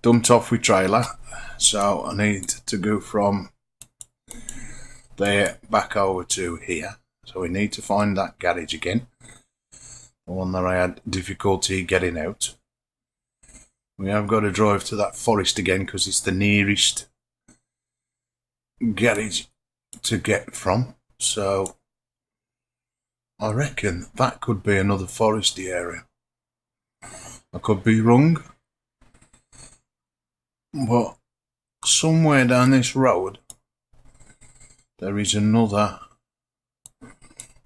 dumped off with trailer, so I need to go from there back over to here. So we need to find that garage again, the one that I had difficulty getting out. We have got to drive to that forest again because it's the nearest garage to get from. So I reckon that could be another foresty area. I could be wrong, but somewhere down this road there is another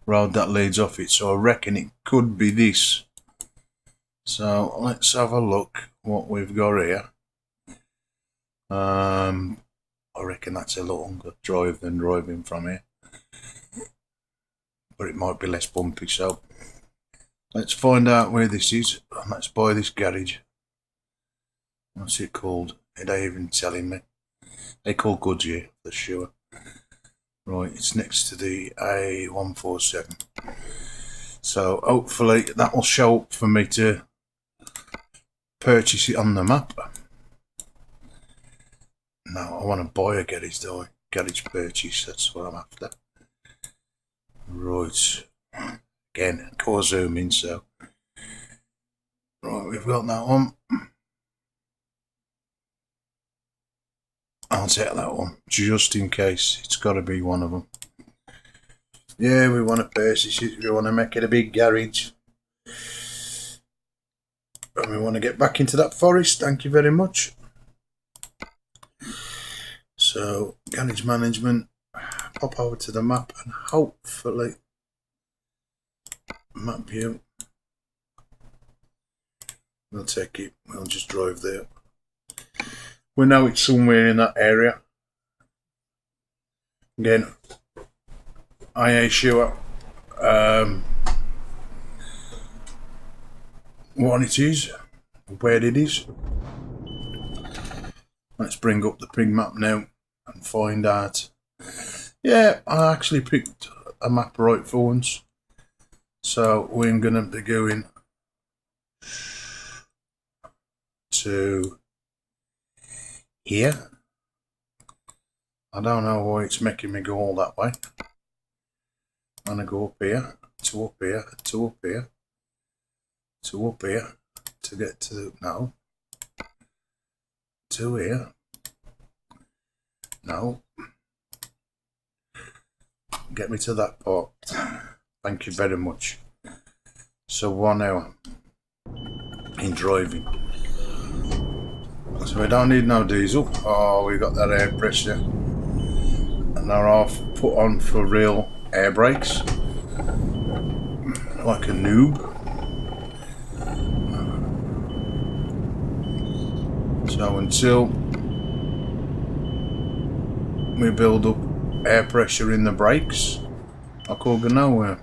road that leads off it, so I reckon it could be this. So let's have a look what we've got here. I reckon that's a longer drive than driving from here, but it might be less bumpy, so let's find out where this is and let's buy this garage. What's it called? It ain't even telling me. They call Goodyear for sure. Right, it's next to the A147. So hopefully that will show up for me to purchase it on the map. No, I want to buy a garage though. Garage purchase, that's what I'm after. Right. Again, core zoom in, so. Right, we've got that one. I'll take that one, just in case. It's got to be one of them. Yeah, we want to purchase it. We want to make it a big garage. And we want to get back into that forest. Thank you very much. So, garage management. Pop over to the map and hopefully map view. We'll take it. We'll just drive there. We know it's somewhere in that area. Again, I ain't sure what it is, where it is. Let's bring up the ping map now and find out. Yeah, I actually picked a map right for once. So we're going to be going to here. I don't know why it's making me go all that way. I'm going to go up here, to up here, to up here, to up here, to get to the, no, to here, no, get me to that part. Thank you very much. So 1 hour in driving. So we don't need no diesel. Oh, we got that air pressure. And they're off put on for real air brakes. Like a noob. So until we build up air pressure in the brakes, I could go nowhere.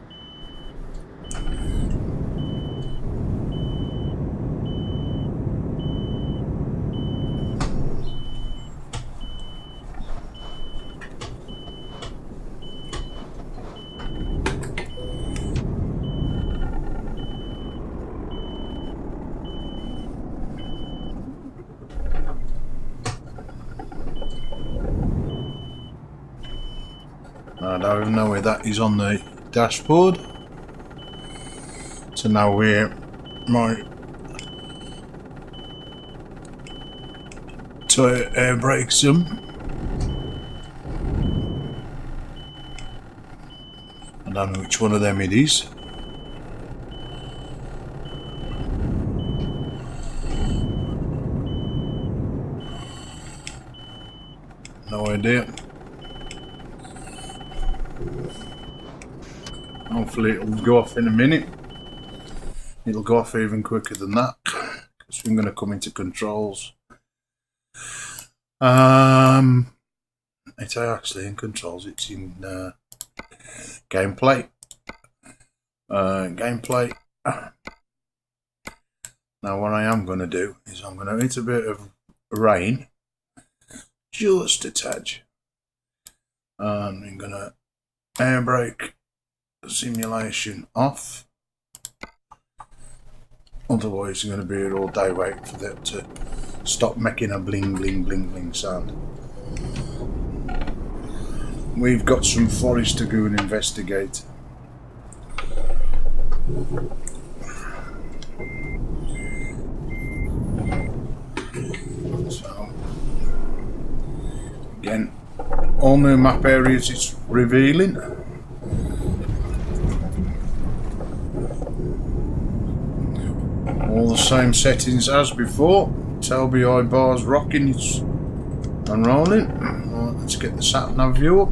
I don't even know where that is on the dashboard. So now where my Toyota air brakes them. I don't know which one of them it is. No idea. Hopefully it'll go off in a minute. It'll go off even quicker than that because we're going to come into controls. It's actually in controls. It's in gameplay. Gameplay. Now what I am going to do is I'm going to hit a bit of rain, just a touch, and I'm going to air brake simulation off. Otherwise you're going to be here all day waiting for them to stop making a bling bling bling bling sound. We've got some forest to go and investigate. So again, all new map areas it's revealing. All the same settings as before. Tobii eye bars rocking, it's unrolling. Right, let's get the sat nav view up.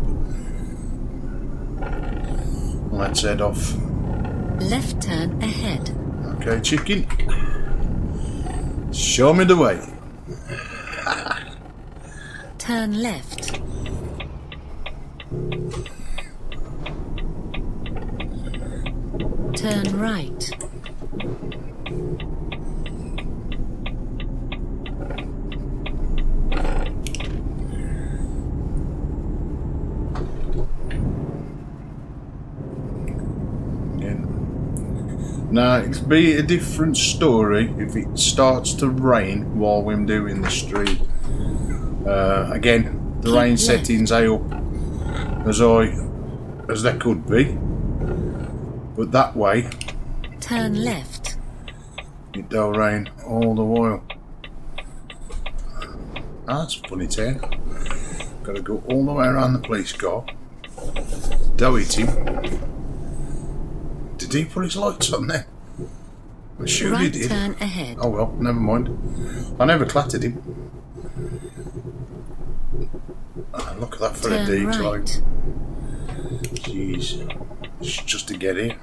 Let's head off. Left turn ahead. Okay, chicken. Show me the way. Turn left. Turn right. Now, it'll be a different story if it starts to rain while we're doing the stream. Again, the rain settings are up as they could be, but that way, turn left. It don't rain all the while. That's a funny turn. Got to go all the way around the police car. Do it him. Did he put his lights on there? I'm sure he did. Turn ahead. Oh well, never mind. I never clattered him. Oh, look at that for a decline. Right. Jeez. It's just to get here.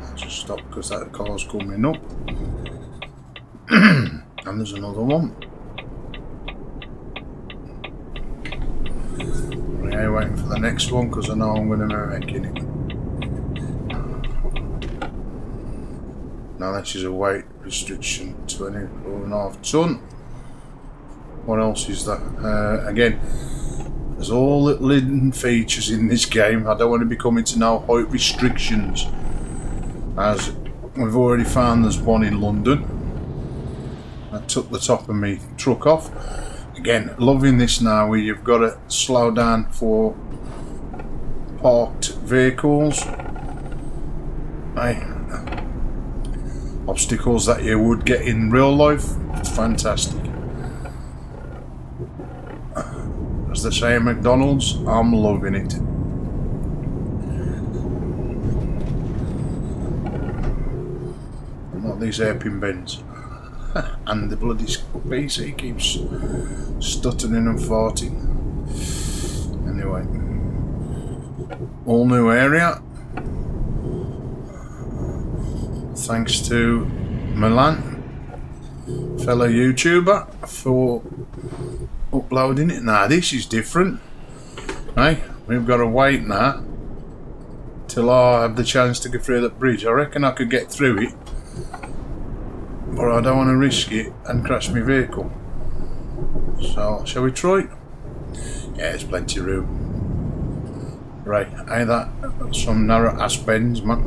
I'll just stop because that car's coming up. And there's another one. I'm waiting for the next one because I know I'm going to be making it. Now this is a weight restriction, 24.5 ton. What else is that? Again, there's all little hidden features in this game. I don't want to be coming to no height restrictions, as we've already found there's one in London. I took the top of my truck off. Again, loving this now where you've got to slow down for parked vehicles. Hey, obstacles that you would get in real life. It's fantastic. As they say at McDonald's, I'm loving it. Not these hairpin bends. And the bloody PC keeps stuttering and farting. Anyway, all new area. Thanks to Milan, fellow YouTuber, for uploading it. Now this is different. Hey, we've got to wait now till I have the chance to go through that bridge. I reckon I could get through it, but I don't want to risk it and crash my vehicle. So, shall we try? Yeah, there's plenty of room. Right, ain't that some narrow ass bends, man?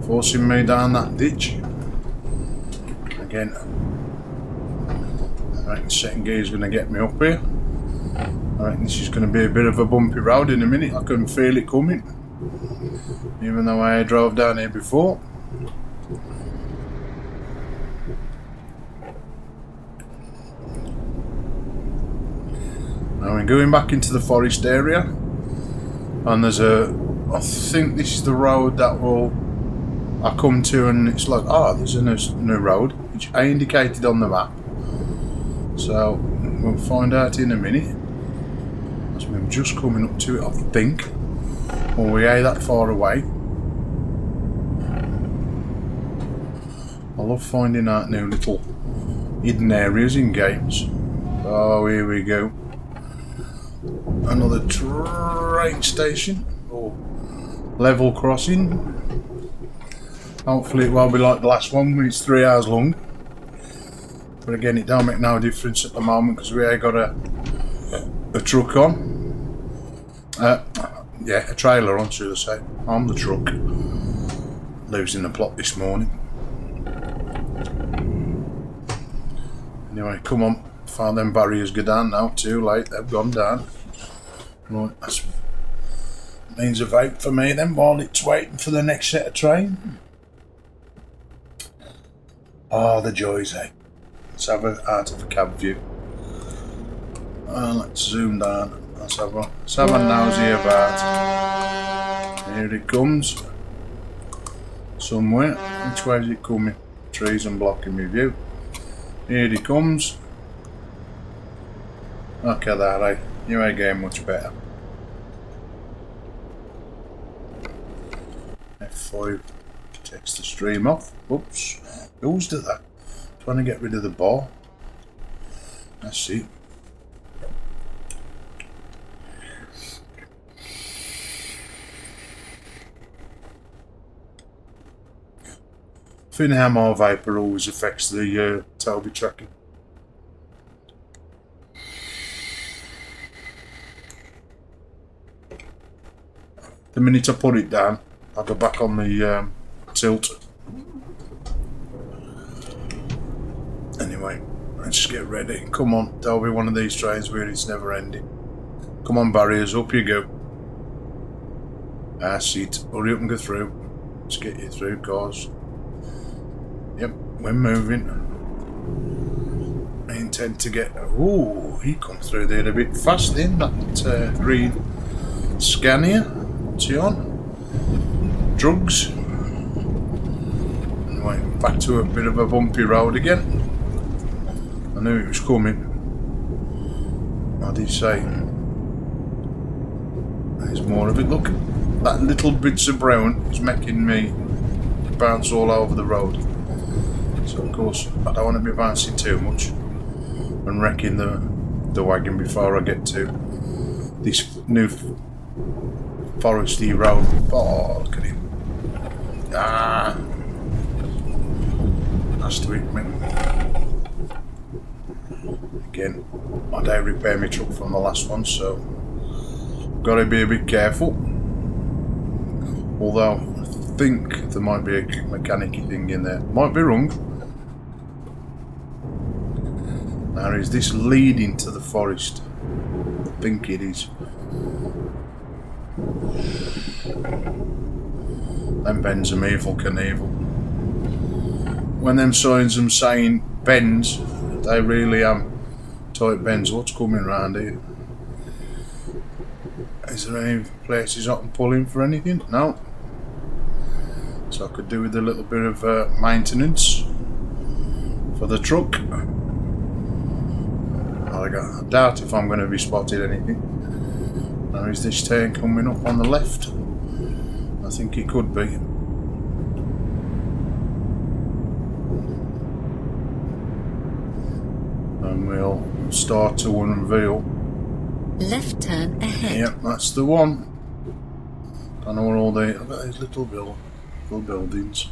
Forcing me down that ditch. Again, I reckon second gear is going to get me up here. I reckon this is going to be a bit of a bumpy road in a minute. I can feel it coming, even though I drove down here before. Now we're going back into the forest area, and there's I think this is the road that I come to, and it's like, there's a new road, which I indicated on the map. So we'll find out in a minute. As we're just coming up to it, I think. Or we ain't that far away. I love finding out new little hidden areas in games. Oh, here we go. Another train station, or level crossing. Hopefully it won't be like the last one when it's 3 hours long. But again, it don't make no difference at the moment because we ain't got a truck on. Yeah, a trailer on, should I say. I'm the truck. Losing the plot this morning. Anyway, come on. Found them barriers go down now. Too late, they've gone down. Right, that means a vape for me then while it's waiting for the next set of train. Oh, the joys, eh? Let's have a out of a cab view. Let's zoom down. Let's have a nosy about. Here it comes. Somewhere. Which way is it coming? Trees and blocking my view. Here he comes. Look at that, eh? You ain't getting much better. F5 takes the stream off. Oops. Who's did that? Trying to get rid of the bar. Let's see. Thin hammer vapor always affects the Tobii tracking. The minute I put it down, I'll go back on the tilt. Anyway, let's get ready. Come on, there'll be one of these trains where it's never ending. Come on, barriers, up you go. That's it. Hurry up and go through. Let's get you through, cars. Yep, we're moving. I intend to get... Ooh, he come through there a bit fast then, that green Scania. What's he on? Drugs. Anyway, back to a bit of a bumpy road again. I knew it was coming. I did say. There's more of it. Look, that little bits of brown is making me bounce all over the road. So of course I don't want to be bouncing too much and wrecking the wagon before I get to this new foresty road. Oh, look at him. Ah, that's to hit me. Again, I did repair my truck from the last one, so got to be a bit careful. Although I think there might be a mechanic-y thing in there. Might be wrong. Now, is this leading to the forest? I think it is. Them bends are evil Knievel. When them signs are saying bends, they really am tight bends. What's coming round here? Is there any places I can pull in for anything? No. So I could do with a little bit of maintenance for the truck. I doubt if I'm going to be spotted anything. Now, is this turn coming up on the left? I think it could be. And we'll start to unveil. Left turn ahead. Yep, that's the one. I know where all the... Look at these little buildings.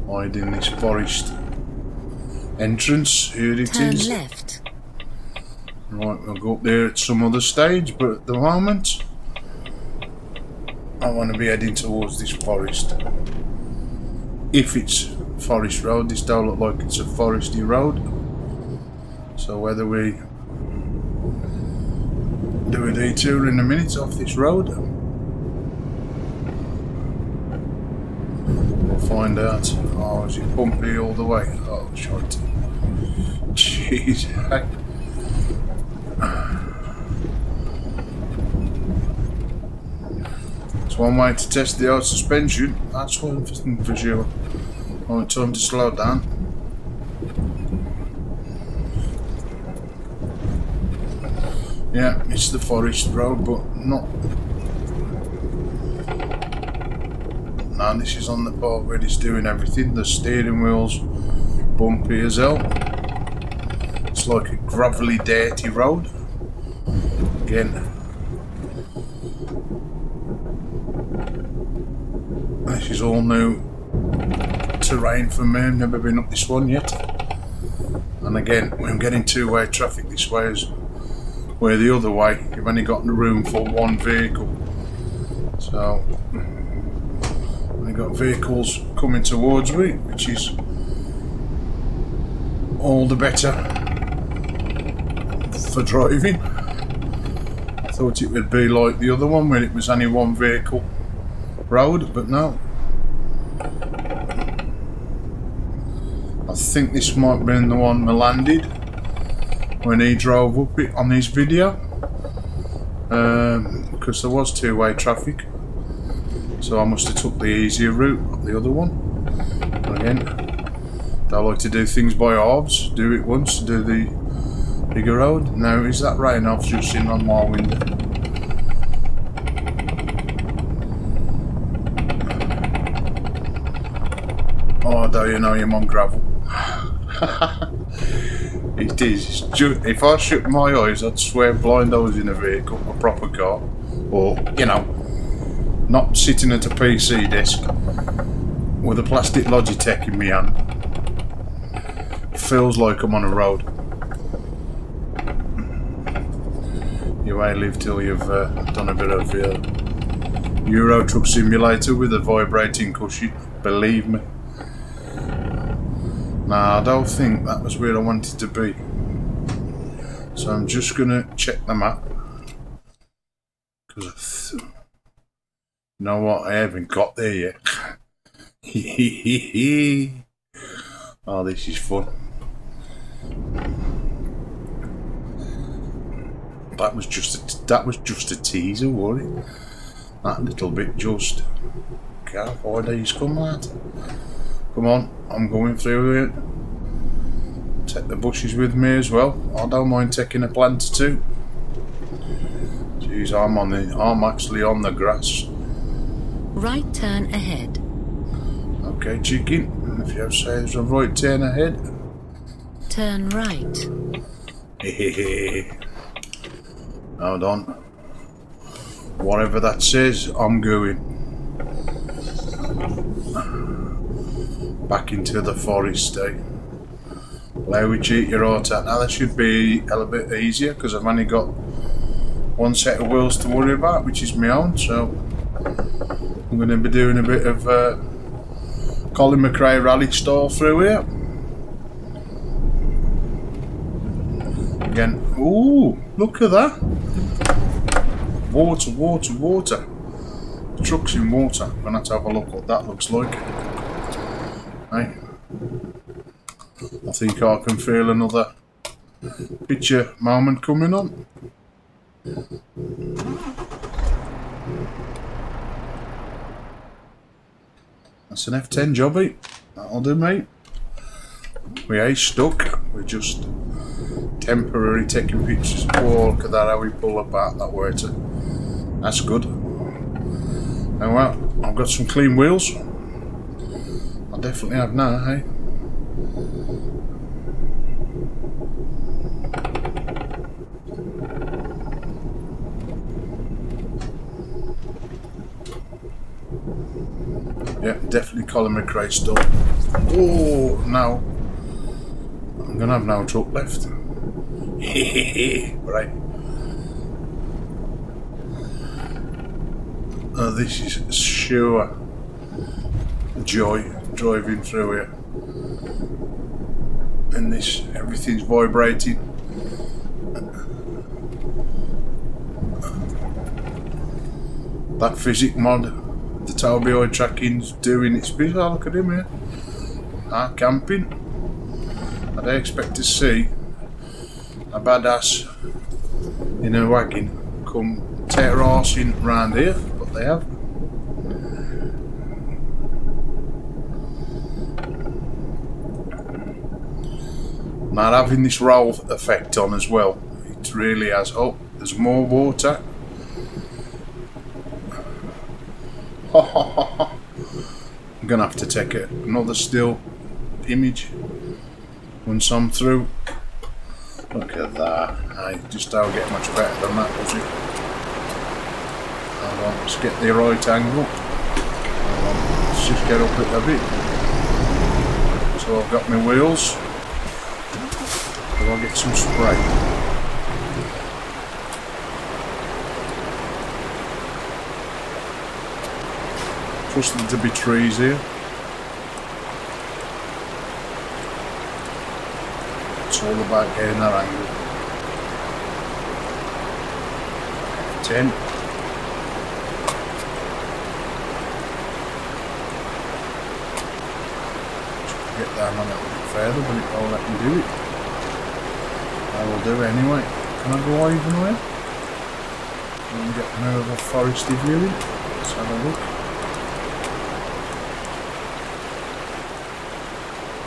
Hiding this forest entrance. Here it is. Turn left. Right, we'll go up there at some other stage, but at the moment I want to be heading towards this forest. If it's forest road, this don't look like it's a foresty road. So whether we do a detour in a minute off this road, we'll find out. Oh, is it bumpy all the way? Oh, shite. Jeez. It's one way to test the old suspension. That's one thing for sure. Right, time to slow down. Yeah, it's the forest road, but not. No, this is on the part where it's doing everything. The steering wheel's bumpy as hell. It's like a gravelly, dirty road. Again, this is all new terrain for me. I've never been up this one yet. And again, when I'm getting two-way traffic this way is where the other way you've only got room for one vehicle. So we've got vehicles coming towards me, which is all the better for driving. I thought it would be like the other one where it was only one vehicle road, but no. I think this might have been the one that landed when he drove up it on his video, because there was two-way traffic, so I must have took the easier route, not the other one. Again, I like to do things by halves. Do it once, do the bigger road. Now, is that rain I've just seen on my window? Oh, do you know you're on gravel? It is. If I shut my eyes, I'd swear blind I was in a vehicle, a proper car, or, you know, not sitting at a PC desk with a plastic Logitech in my hand. It feels like I'm on a road. You may live till you've done a bit of Euro Truck Simulator with a vibrating cushion, believe me. Nah, I don't think that was where I wanted to be. So I'm just going to check the map. Because you know what, I haven't got there yet. Oh, this is fun. That was just a teaser, wasn't it? That little bit just. God, why these come out? Come on, I'm going through it. Take the bushes with me as well. I don't mind taking a plant too. Jeez, I'm actually on the grass. Right turn ahead. Okay, chicken. If you say there's a right turn ahead. Turn right. Hold on. Whatever that says, I'm going. Back into the forest, eh? Allow we cheat your auto. Now that should be a little bit easier because I've only got one set of wheels to worry about, which is my own. So I'm going to be doing a bit of Colin McRae rally style through here. Again, ooh, look at that! Water, water, water. The truck's in water. I'm going to have to have a look what that looks like. Hey. I think I can feel another picture moment coming on. That's an F10 jobby. That'll do, mate. We ain't stuck. We're just temporarily taking pictures. Oh, look at that, how we pull apart that water. That's good. Now, well, I've got some clean wheels. I definitely have now, hey? Yeah, definitely Colin McRae stuff. Oh, no. I'm going to have no truck left. Right. This is sure joy driving through here. And this, everything's vibrating. That physics mod, the Tobii eye tracking's doing its business. Oh, look at him here. Camping. I don't expect to see a badass in a wagon come take her arse in round here, but they have. Now having this roll effect on as well, it really has. Oh, there's more water. I'm gonna have to take another still image once I'm through. Look at that. I just don't get much better than that, does it? Hold on, let's get the right angle. Hold on, let's just get up it a bit. So I've got my wheels. I'll get some spray. Plus there'll be trees here. It's all about getting that angle. 10. Get down a little bit further, but it won't let me do it. I will do it anyway. Can I go even way? And get more of a foresty view in. Let's have a look.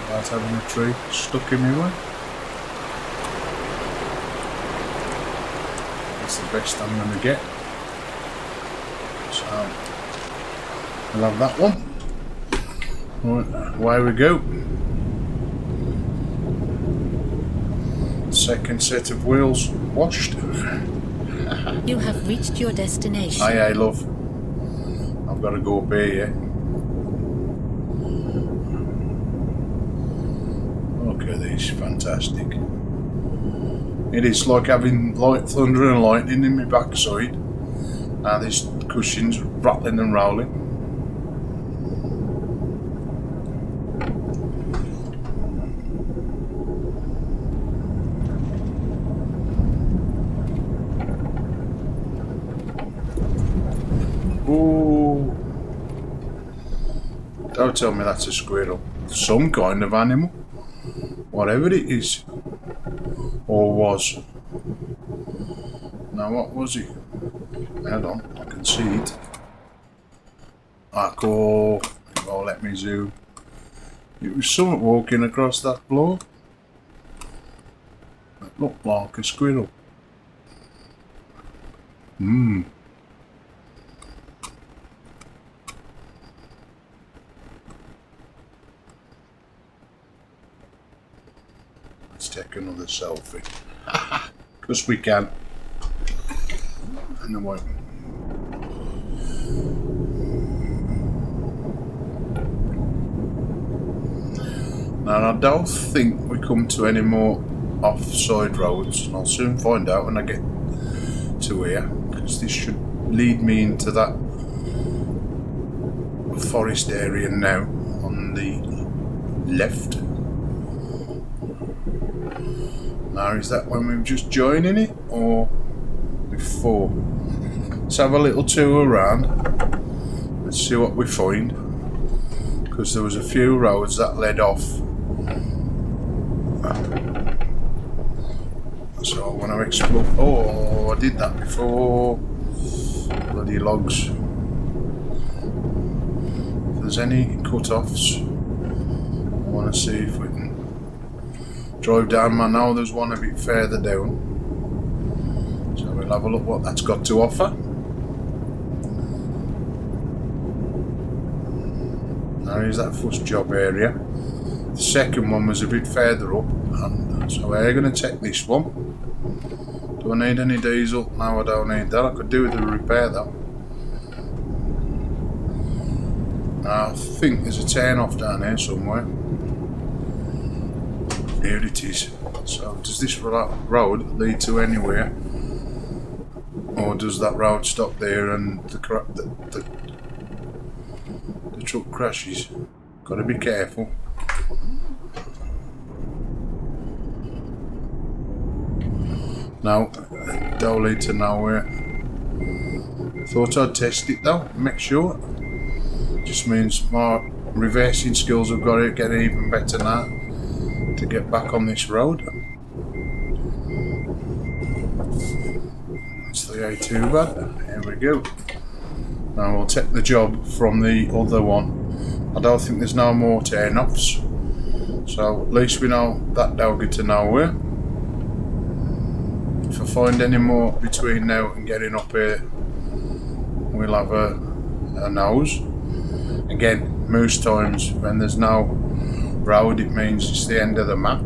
Without having a tree stuck in my way. That's the best I'm going to get. So, I'll have that one. Right, away we go. Second set of wheels washed. You have reached your destination. Aye, aye, love. I've got to go up here, yeah. Look at this, fantastic. It is like having thunder and lightning in my backside. Now this cushion's rattling and rolling. Oh, don't tell me that's a squirrel. Some kind of animal. Whatever it is. Or was. Now what was it? Hold on, I can see it. Oh, it won't let me zoom. It was someone walking across that floor. It looked like a squirrel. Let's take another selfie. Because we can. And I won't. Now I don't think we come to any more off-side roads, and I'll soon find out when I get to here, because this should lead me into that forest area now on the left. Now is that when we've just joined in it, or before? Let's have a little tour around. Let's see what we find, because there was a few roads that led off. So I want to explore. Oh, I did that before. Bloody logs. If there's any cut-offs, I want to see if we can drive down. I know there's one a bit further down. So we'll have a look what that's got to offer. Now here's that first job area. The second one was a bit further up, and so we're going to take this one. Do I need any diesel? No, I don't need that. I could do with a repair though. I think there's a turn off down here somewhere. Here it is. So does this road lead to anywhere? Or does that road stop there and the truck crashes? Got to be careful. No, don't lead to nowhere. Thought I'd test it though, make sure. Just means my reversing skills have got to get even better now to get back on this road. It's the A2 bad. Here we go. Now we'll take the job from the other one. I don't think there's no more turn-offs, so at least we know that they'll get to nowhere. If I find any more between now and getting up here, we'll have a nose. Again, most times when there's no road, it means it's the end of the map.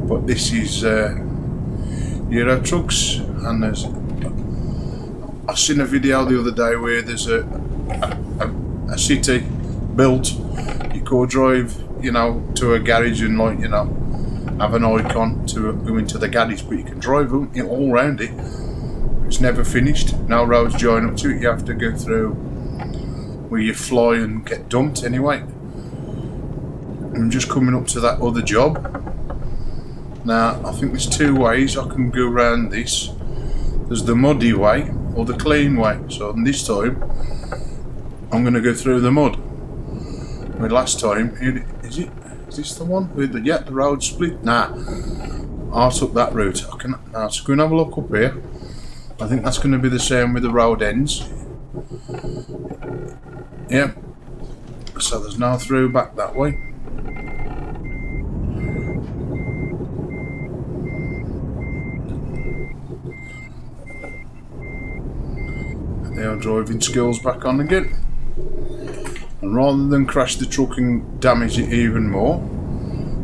But this is Euro trucks, and there's. I seen a video the other day where there's a city built. You could drive, you know, to a garage and have an icon to go into the garage, but you can drive them all around it. It's never finished. No roads join up to it. You have to go through where you fly and get dumped anyway. I'm just coming up to that other job. Now, I think there's two ways I can go around this. There's the muddy way or the clean way. So this time, I'm going to go through the mud. I mean, last time, is this the one? Yeah, the road split? Nah, I took that route. Now, let's go and have a look up here. I think that's going to be the same with the road ends. Yep. So there's no through back that way. Our driving skills back on again. And rather than crash the truck and damage it even more,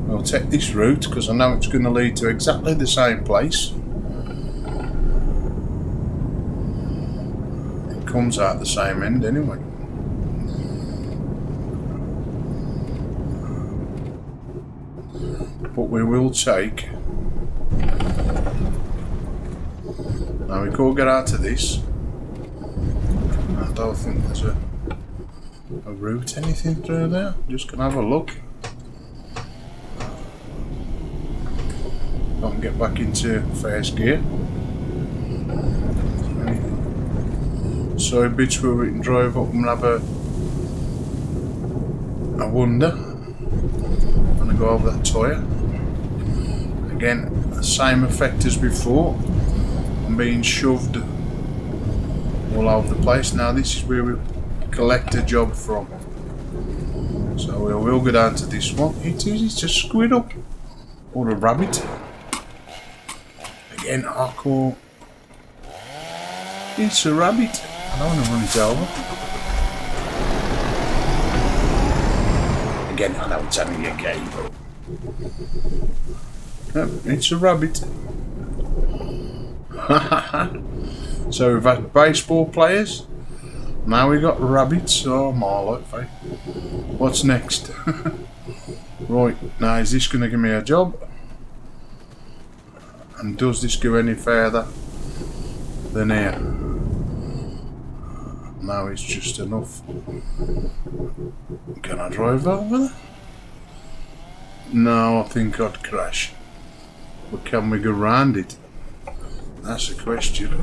I'll take this route because I know it's going to lead to exactly the same place. It comes out the same end anyway. But we will take... Now we can't get out of this. I don't think there's a route, anything through there. Just gonna have a look. I can get back into first gear. So bits where we can drive up and have a wander. I'm gonna go over that tyre. Again, same effect as before. I'm being shoved all over the place. Now this is where we collect a job from. So we will go down to this one. It's a squirrel or a rabbit. Again, I call it's a rabbit. I don't want to run it over. Again, I know it's only a game, but it's a rabbit. So we've had baseball players. Now we got rabbits. Oh my life, eh? What's next? Right, now is this going to give me a job? And does this go any further than here? No, it's just enough. Can I drive over there? No, I think I'd crash. But can we go round it? That's the question.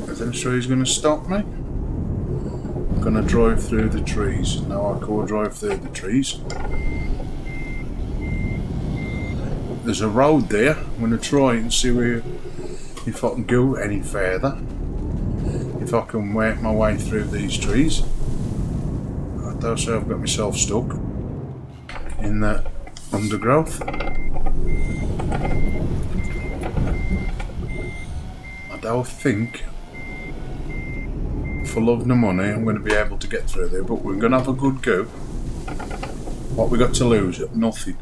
Is them trees going to stop me? I'm going to drive through the trees. Now I can't drive through the trees. There's a road there. I'm going to try and see if I can go any further. If I can work my way through these trees. I don't say I've got myself stuck in the undergrowth. I don't think, for love nor money, I'm going to be able to get through there, but we're going to have a good go. What we got to lose? Nothing.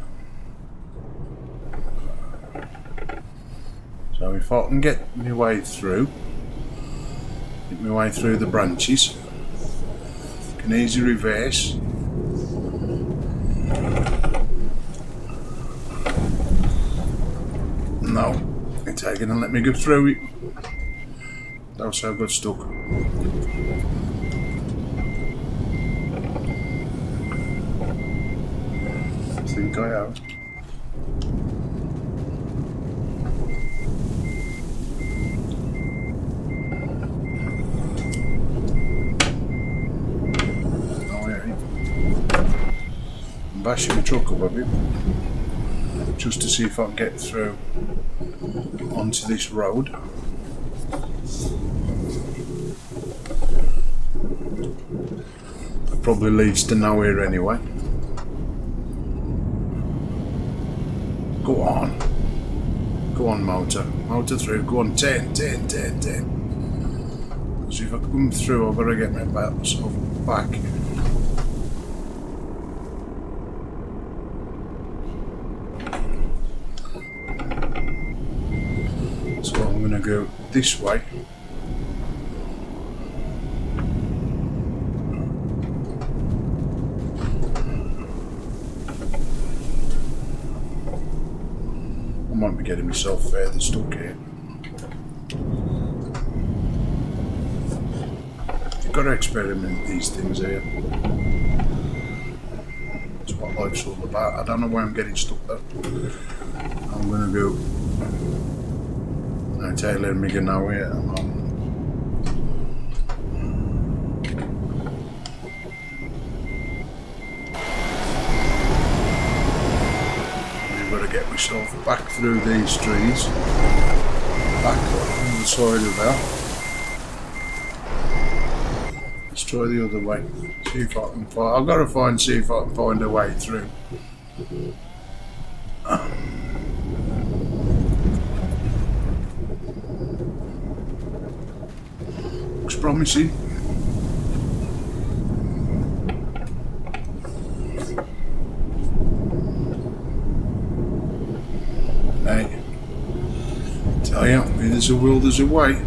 So if I can get my way through, the branches, can easily reverse. No, it's going to let me go through it. That's how I got stuck. I think I have. I'm bashing the truck up a bit just to see if I can get through onto this road. That probably leads to nowhere anyway. Go on motor through, go on, 10. So if I come through I've got to get myself back. So I'm going to go this way. I might be getting myself further stuck here. got to experiment these things here. That's what life's all about. I don't know why I'm getting stuck though. I'm going to go. No Taylor and Megan now here at the moment. I've got to get myself back through these trees. Back on the side of that. Let's try the other way. See if I can find. I've got to see if I can find a way through. Looks promising. Hey, tell you, where there's a will, there's a way.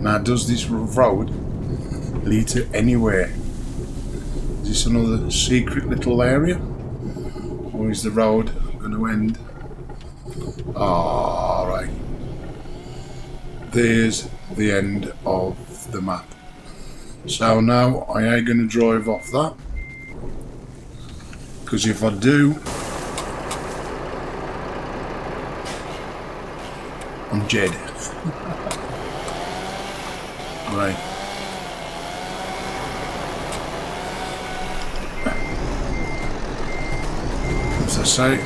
Now, does this road lead to anywhere? Is this another secret little area? Or is the road going to end? Alright. There's the end of the map. So now I ain't going to drive off that. Because if I do, I'm dead. Right. As I say,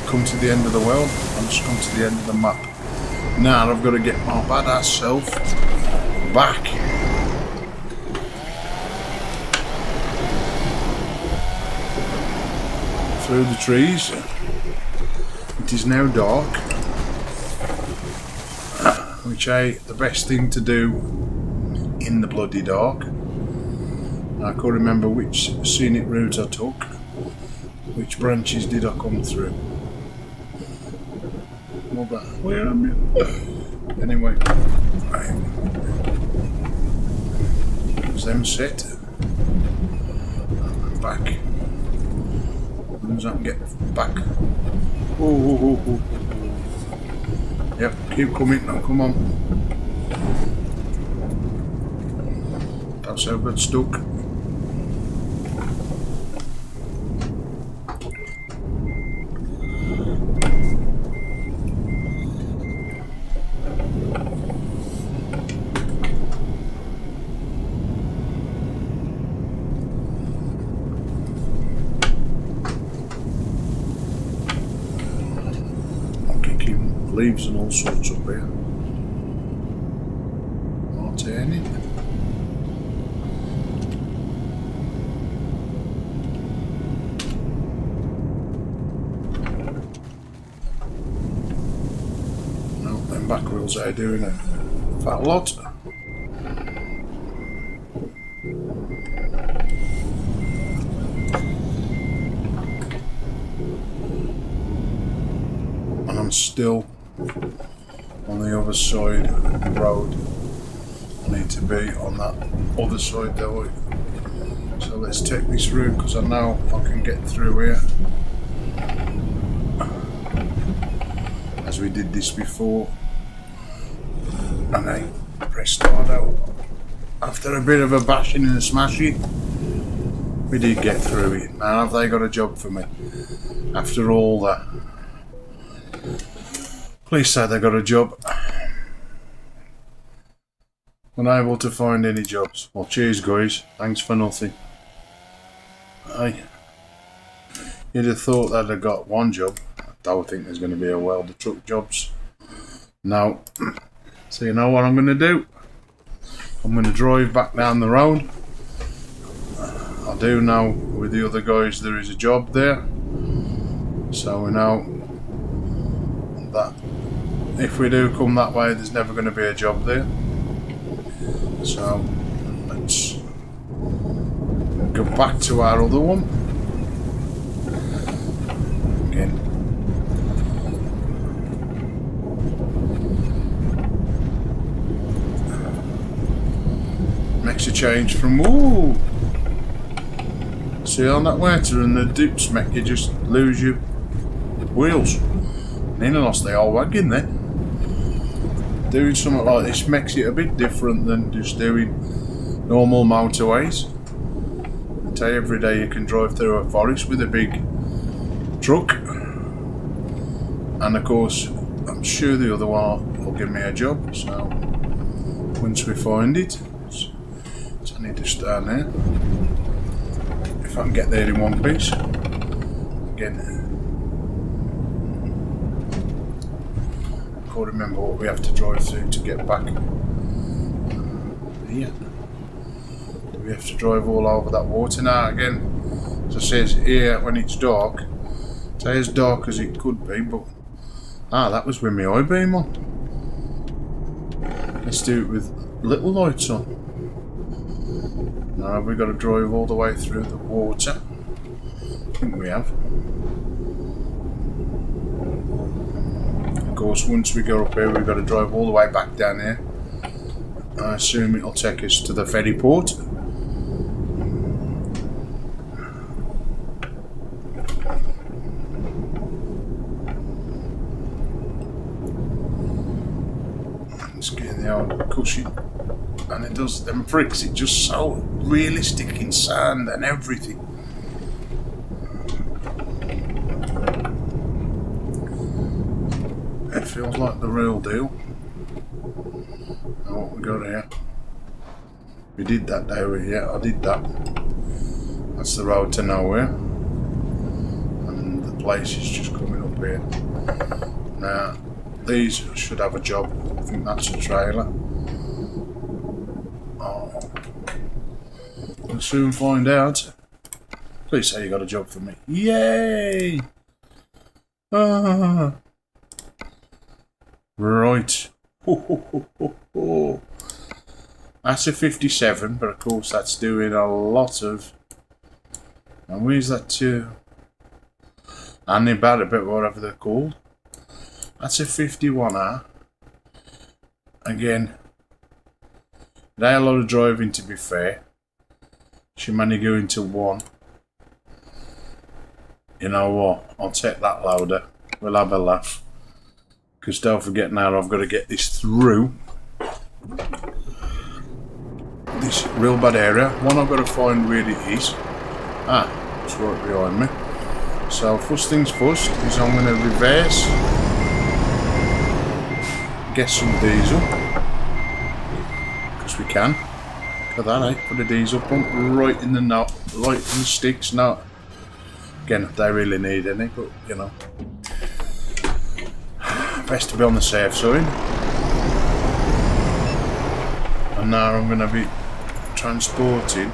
come to the end of the world, I've just come to the end of the map. Now I've got to get my badass self back. Through the trees. It is now dark. Which ain't the best thing to do in the bloody dark. I can't remember which scenic route I took. Which branches did I come through? Where am I? Anyway, right. There's them set. Back. As long as I can get back. Oh. Yep, keep coming now, come on. That's how I got stuck. Leaves and all sorts up here. More turning. No, them back wheels are doing a fat lot. And I'm still on the other side of the road. I need to be on that other side though. So let's take this route because I know I can get through here. As we did this before. And I press start out. After a bit of a bashing and a smashing, we did get through it. Now have they got a job for me? After all that. Please say they got a job. Unable to find any jobs. Well, cheers guys. Thanks for nothing. You'd have thought that I'd got one job. I don't think there's going to be a welder truck jobs. No. So you know what I'm going to do? I'm going to drive back down the road. I do know with the other guys there is a job there. So we know that if we do come that way there's never going to be a job there. So let's go back to our other one again. Makes a change from ooh. See on that water and the dips make you just lose your wheels. Nearly lost the whole wagon then. doing something like this makes it a bit different than just doing normal motorways. I tell you, every day you can drive through a forest with a big truck, and of course I'm sure the other one will give me a job. So once we find it, so I need to stand there. If I can get there in one piece again. I can't remember what we have to drive through to get back here. We have to drive all over that water now again. As I says here, when it's dark, it's as dark as it could be, but that was with my eye beam on. Let's do it with little lights on. Now we've got to drive all the way through the water. I think we have. Of course, once we go up here, we've got to drive all the way back down here. I assume it'll take us to the ferry port. Let's get the old cushion. And it does them bricks, it's just so realistic in sand and everything. It feels like the real deal. Now what we got here? We did that day, I did that. That's the road to nowhere. And the place is just coming up here. Now, these should have a job. I think that's a trailer. We'll soon find out. Please say you got a job for me. Yay! Right. That's a 57, but of course that's doing a lot of. And where's that to? Anybody, but whatever they're called. That's a 51R. Again, they had a lot of driving, to be fair. She managed to go into one. You know what? I'll take that loader. We'll have a laugh. Because don't forget now, I've got to get this through this real bad area. One, I've got to find where it is. It's right behind me. So first things first is I'm going to reverse. Get some diesel. Because we can. Look at that, Put a diesel pump right in the knot, right in the sticks. Now, again, if they really need any, but you know, best to be on the safe side. And now I'm going to be transporting.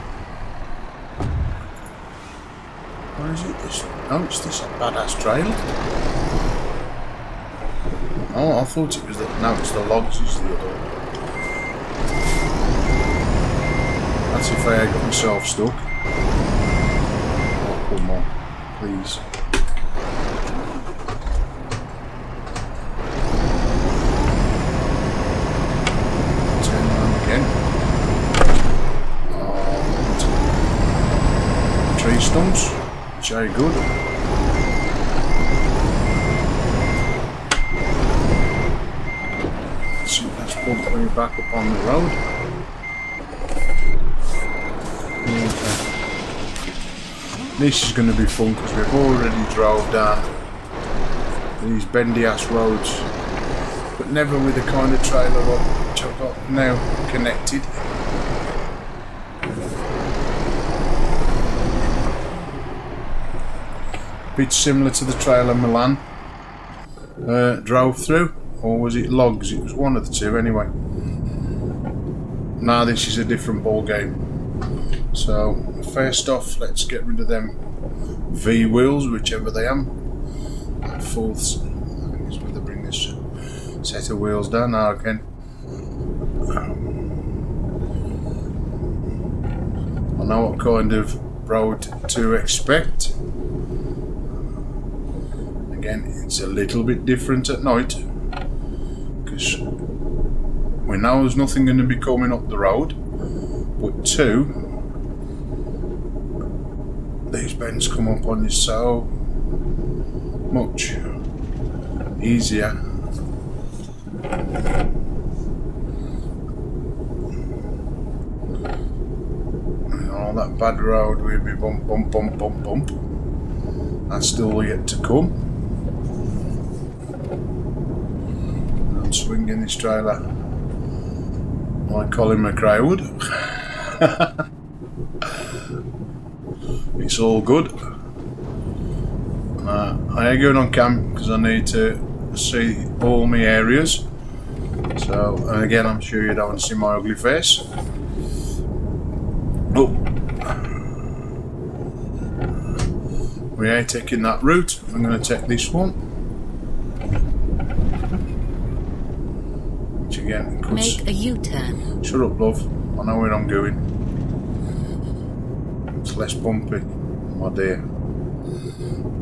Where is it? This? Oh, it's this badass trailer. Oh, I thought it was the. No, it's the logs. Is the other one. That's if I got myself stuck. Oh, come on, please. Turn around again. Tree stumps, which are good. So let's pump way back up on the road. This is going to be fun because we've already drove down these bendy ass roads, but never with the kind of trailer which I've got now connected. A bit similar to the trailer Milan drove through, or was it logs? It was one of the two anyway. Now this is a different ball game. So first off, let's get rid of them V wheels, whichever they are. That fourth is where they bring this set of wheels down. Now again, I know what kind of road to expect. Again, it's a little bit different at night because we know there's nothing going to be coming up the road, but two, these bends come up on you so much easier. All that bad road with me bump, bump, bump, bump, bump. That's still yet to come. I'm swinging this trailer like Colin McRae would. It's all good. I ain't going on cam because I need to see all my areas. So, and again, I'm sure you don't want to see my ugly face. Oh, we ain't taking that route. I'm going to take this one. Which again, make a U-turn. Shut up, love. I know where I'm going. It's less bumpy, my dear.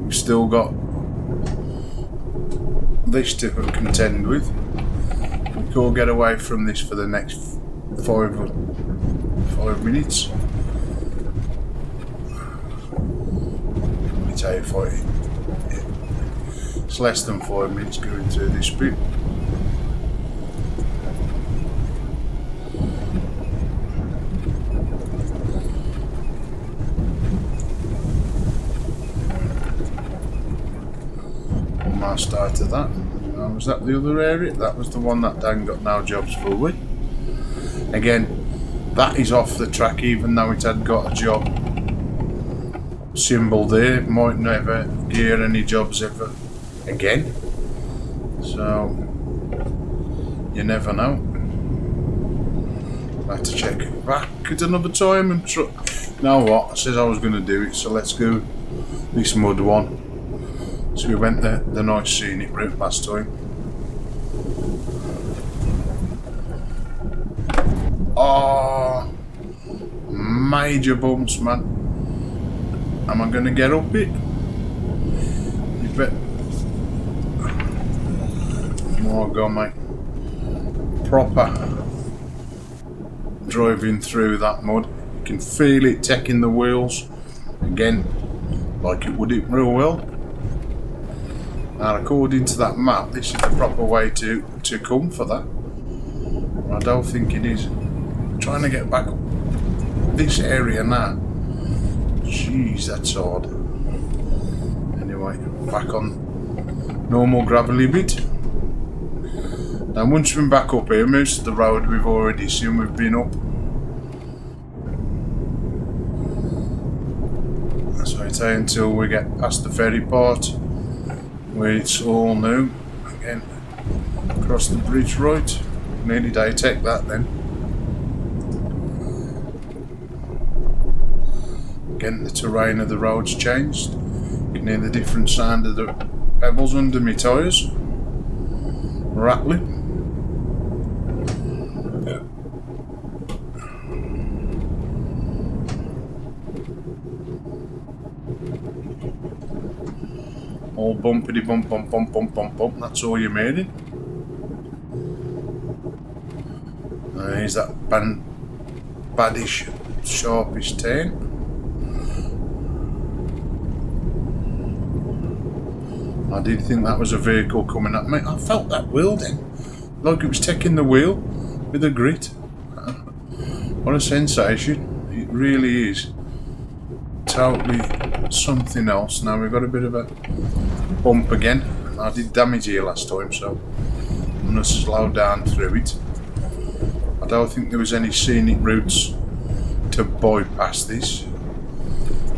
We've still got this to contend with. We can't get away from this for the next 5 minutes. Let me tell you, it's less than 5 minutes going through this bit. Start of that. Was that the other area? That was the one that Dan got no jobs for with. Again, that is off the track even though it had got a job symbol there. Might never gear any jobs ever again. So you never know. I'll have to check it back at another time and you know what? I said I was going to do it, so let's go this mud one. So we went the nice scenic route last time. Oh, major bumps, man. Am I going to get up it? You bet. Oh God, mate. Proper driving through that mud. You can feel it taking the wheels. Again, like it would real well. Now, according to that map, this is the proper way to come for that. I don't think it is. I'm trying to get back up this area now. Jeez, that's hard. Anyway, back on normal gravelly bit. Now, once we're back up here, most of the road we've already seen, we've been up. So I say until we get past the ferry part, where it's all new. Again, across the bridge right. Nearly day take that then. Again, the terrain of the road's changed. You can hear the different sound of the pebbles under my tyres. Rattling. All bumpity bump bump bump bump bump bump. That's all you made it. Here's that baddish, sharpish turn. I did think that was a vehicle coming at me. I felt that wheel then, like it was taking the wheel with a grit. What a sensation! It really is. Totally something else. Now we've got a bit of a bump again. I did damage here last time, so I'm going to slow down through it. I don't think there was any scenic routes to bypass this,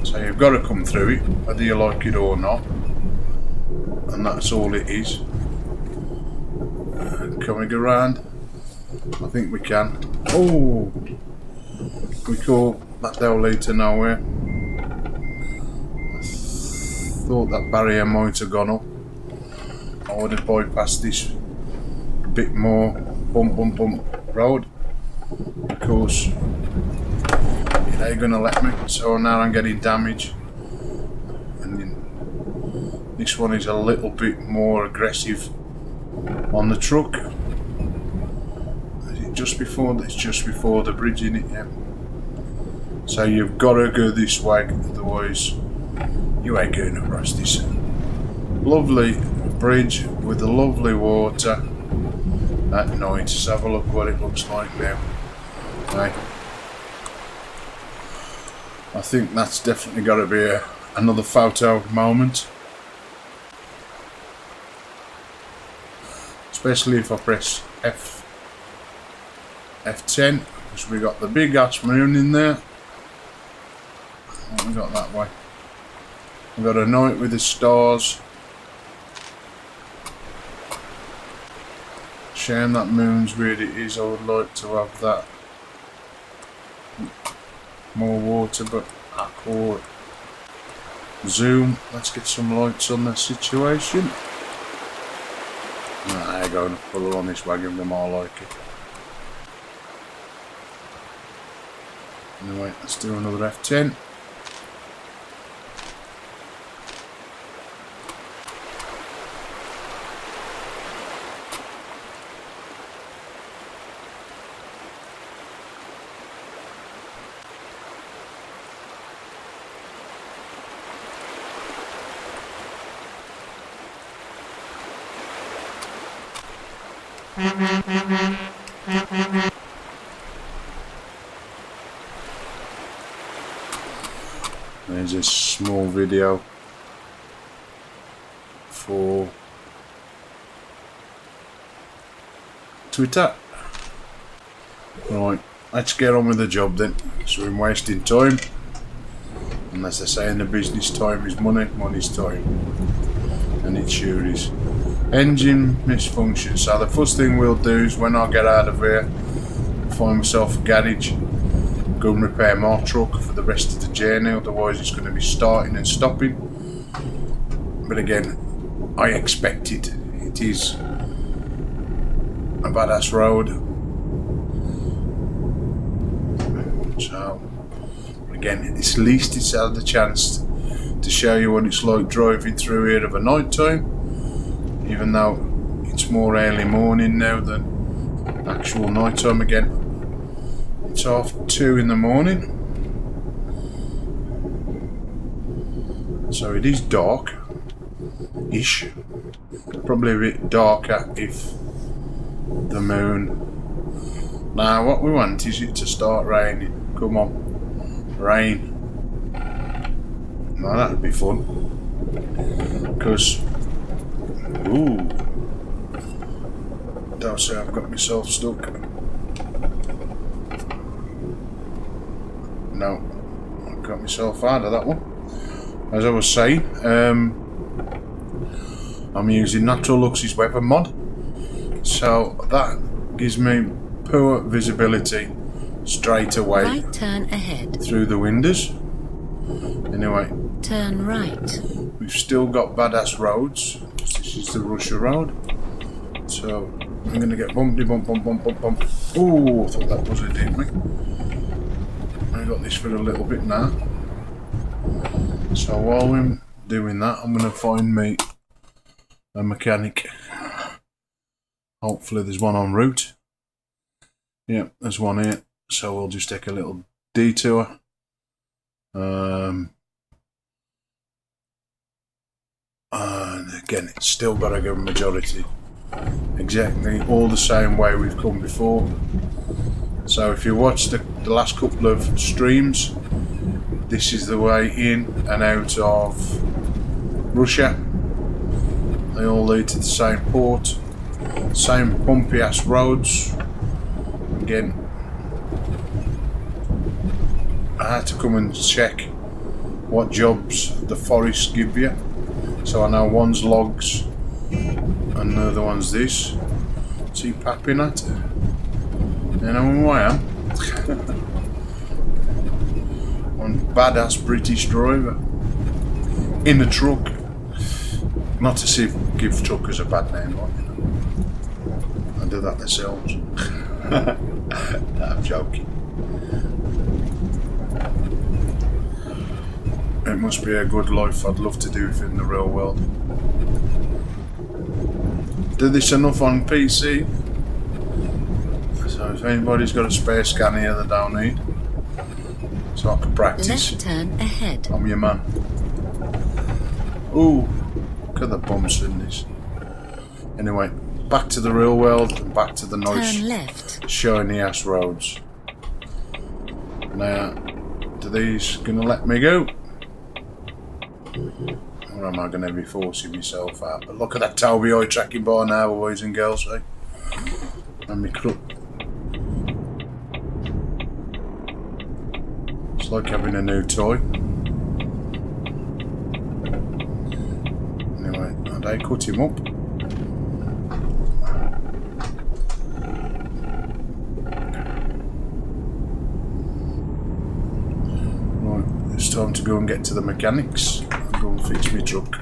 so you've got to come through it whether you like it or not, and that's all it is. Can we go around? I think we can. Oh, we call that they'll lead to nowhere. Thought that barrier might have gone up. I would have bypassed this a bit more bump bump bump road, because it ain't gonna let me. So now I'm getting damage, and this one is a little bit more aggressive on the truck. Is it just before? It's just before the bridge, in it, yeah. So you've got to go this way, otherwise you ain't going across this lovely bridge with the lovely water at night. Let's have a look what it looks like now. Right. I think that's definitely got to be another photo moment. Especially if I press F10, because we got the big ass moon in there. What we got that way? We got a night with the stars. Shame that moon's where it is. I would like to have that. More water, but or zoom. Let's get some lights on the situation. They're going to pull on this wagon, them all like it. Anyway, let's do another F10. There's a small video for Twitter. Right, let's get on with the job then. So we're wasting time. And as they say in the business, time is money, money's time. And it sure is. Engine misfunction. So the first thing we'll do is when I get out of here, find myself a garage, go and repair my truck for the rest of the journey, otherwise it's going to be starting and stopping. But again, I expect it. It is a badass road. So again, at least it's had the chance to show you what it's like driving through here of a night time, even though it's more early morning now than actual night time. Again, it's 2:30 in the morning, so it is dark-ish. Probably a bit darker if the moon. Now what we want is it to start raining. Come on, rain. Now that'd be fun, because ooh, don't say I've got myself stuck. No, I got myself out of that one. As I was saying, I'm using Natural Lux's weather mod, so that gives me poor visibility straight away. Right turn ahead. Through the windows. Anyway, turn right. We've still got badass roads. This is the Russia road, so I'm going to get bumpy, bump. Oh, I thought that was it, didn't we? I got this for a little bit now. So while we're doing that, I'm going to find me a mechanic. Hopefully there's one en route. Yep, there's one here. So we'll just take a little detour. And again, it's still got to go majority. Exactly all the same way we've come before. So if you watch the last couple of streams, this is the way in and out of Russia. They all lead to the same port, same bumpy ass roads. Again, I had to come and check what jobs the forests give you. So I know one's logs and the other one's this. See papping at? You know who I am? One badass British driver in a truck. Not to give truckers a bad name, right? I do that themselves. I'm joking. It must be a good life. I'd love to do it in the real world. Do this enough on PC. So if anybody's got a spare scanner here that I don't need, so I can practice. Left turn ahead. I'm your man. Ooh, look at the bumps in this. Anyway, back to the real world and back to the nice turn left. shiny ass roads. Now, are these going to let me go? Or am I going to be forcing myself out? But look at that Tobii eye tracking bar now, boys and girls, eh? And me crook. It's like having a new toy. Anyway, and I cut him up. Right, it's time to go and get to the mechanics and go and fix my truck.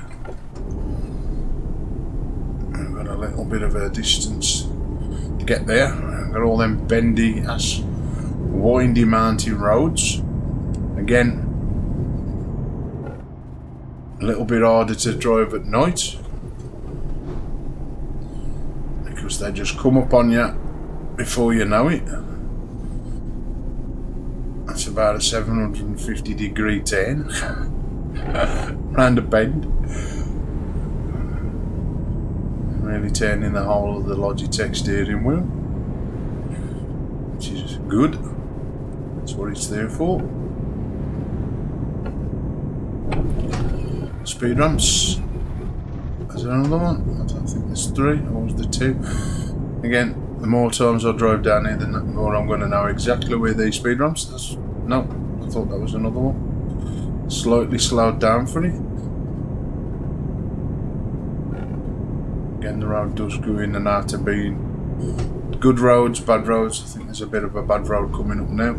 I've got a little bit of a distance to get there. I've got all them bendy ass windy mountain roads. Again, a little bit harder to drive at night because they just come up on you before you know it. That's about a 750-degree turn round a bend. Really turning the whole of the Logitech steering wheel, which is good. That's what it's there for. Speed ramps. Is there another one? I don't think there's 3. Or was there 2? Again, the more times I drive down here, the more I'm going to know exactly where these speed ramps. No, I thought that was another one. Slightly slowed down for it. Again, the road does go in and out of being good roads, bad roads. I think there's a bit of a bad road coming up now.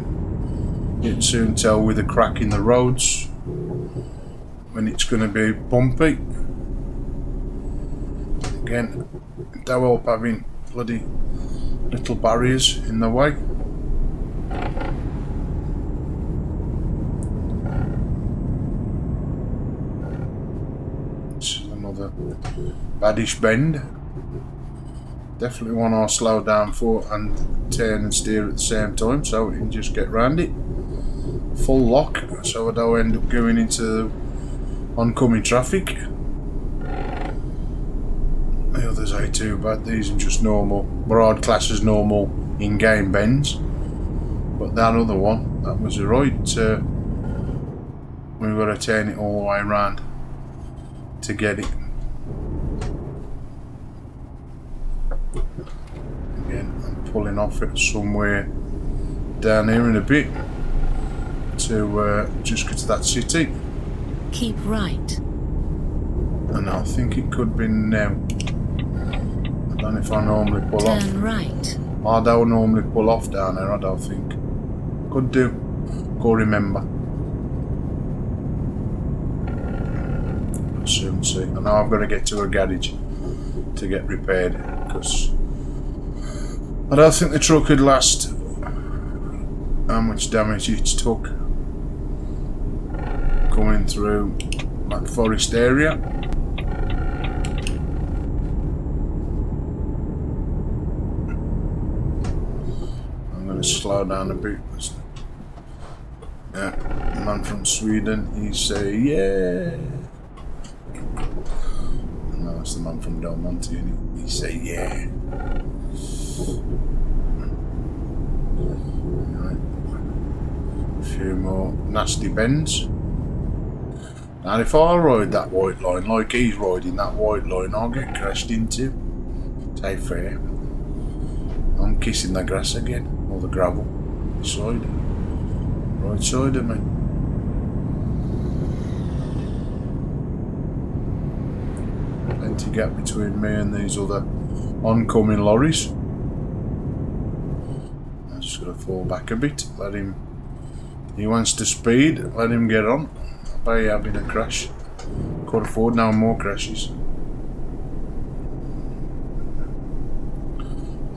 You can soon tell with the crack in the roads when it's going to be bumpy. Again, don't help having bloody little barriers in the way. This is another baddish bend. Definitely one I'll slow down for and turn and steer at the same time so we can just get round it. Full lock so I don't end up going into oncoming traffic. The others ain't too bad. These are just normal, broad class as normal in-game bends. But that other one, that was a right. We've got to turn it all the way around to get it. Again, I'm pulling off it somewhere down here in a bit to just get to that city. Keep right. And I think it could be now. I don't know if I normally pull off. Turn right. I don't normally pull off down there, I don't think. Could do. Go remember. I'll soon see. I know I've got to get to a garage to get repaired because I don't think the truck could last how much damage it took coming through that forest area. I'm going to slow down a bit. Yeah, the man from Sweden, he say yeah. No, that's the man from Del Monte, and he say yeah. Right. A few more nasty bends. Now if I ride that white line like he's riding that white line, I'll get crashed into. Say fair. I'm kissing the grass again, or the gravel. Side. Right side of me. Plenty gap between me and these other oncoming lorries. I'm just going to fall back a bit. Let him. He wants to speed. Let him get on. By having a crash. Can't afford no more crashes.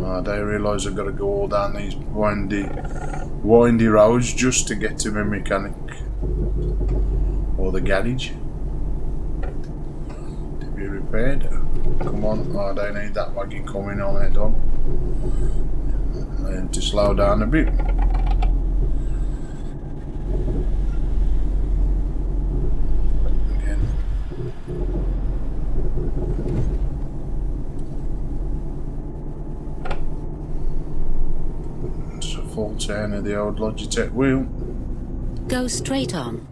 I don't realise I've got to go all down these windy roads just to get to my mechanic or the garage to be repaired. Come on, I don't need that wagon coming on head on. I need to slow down a bit. Full turn of the old Logitech wheel. Go straight on.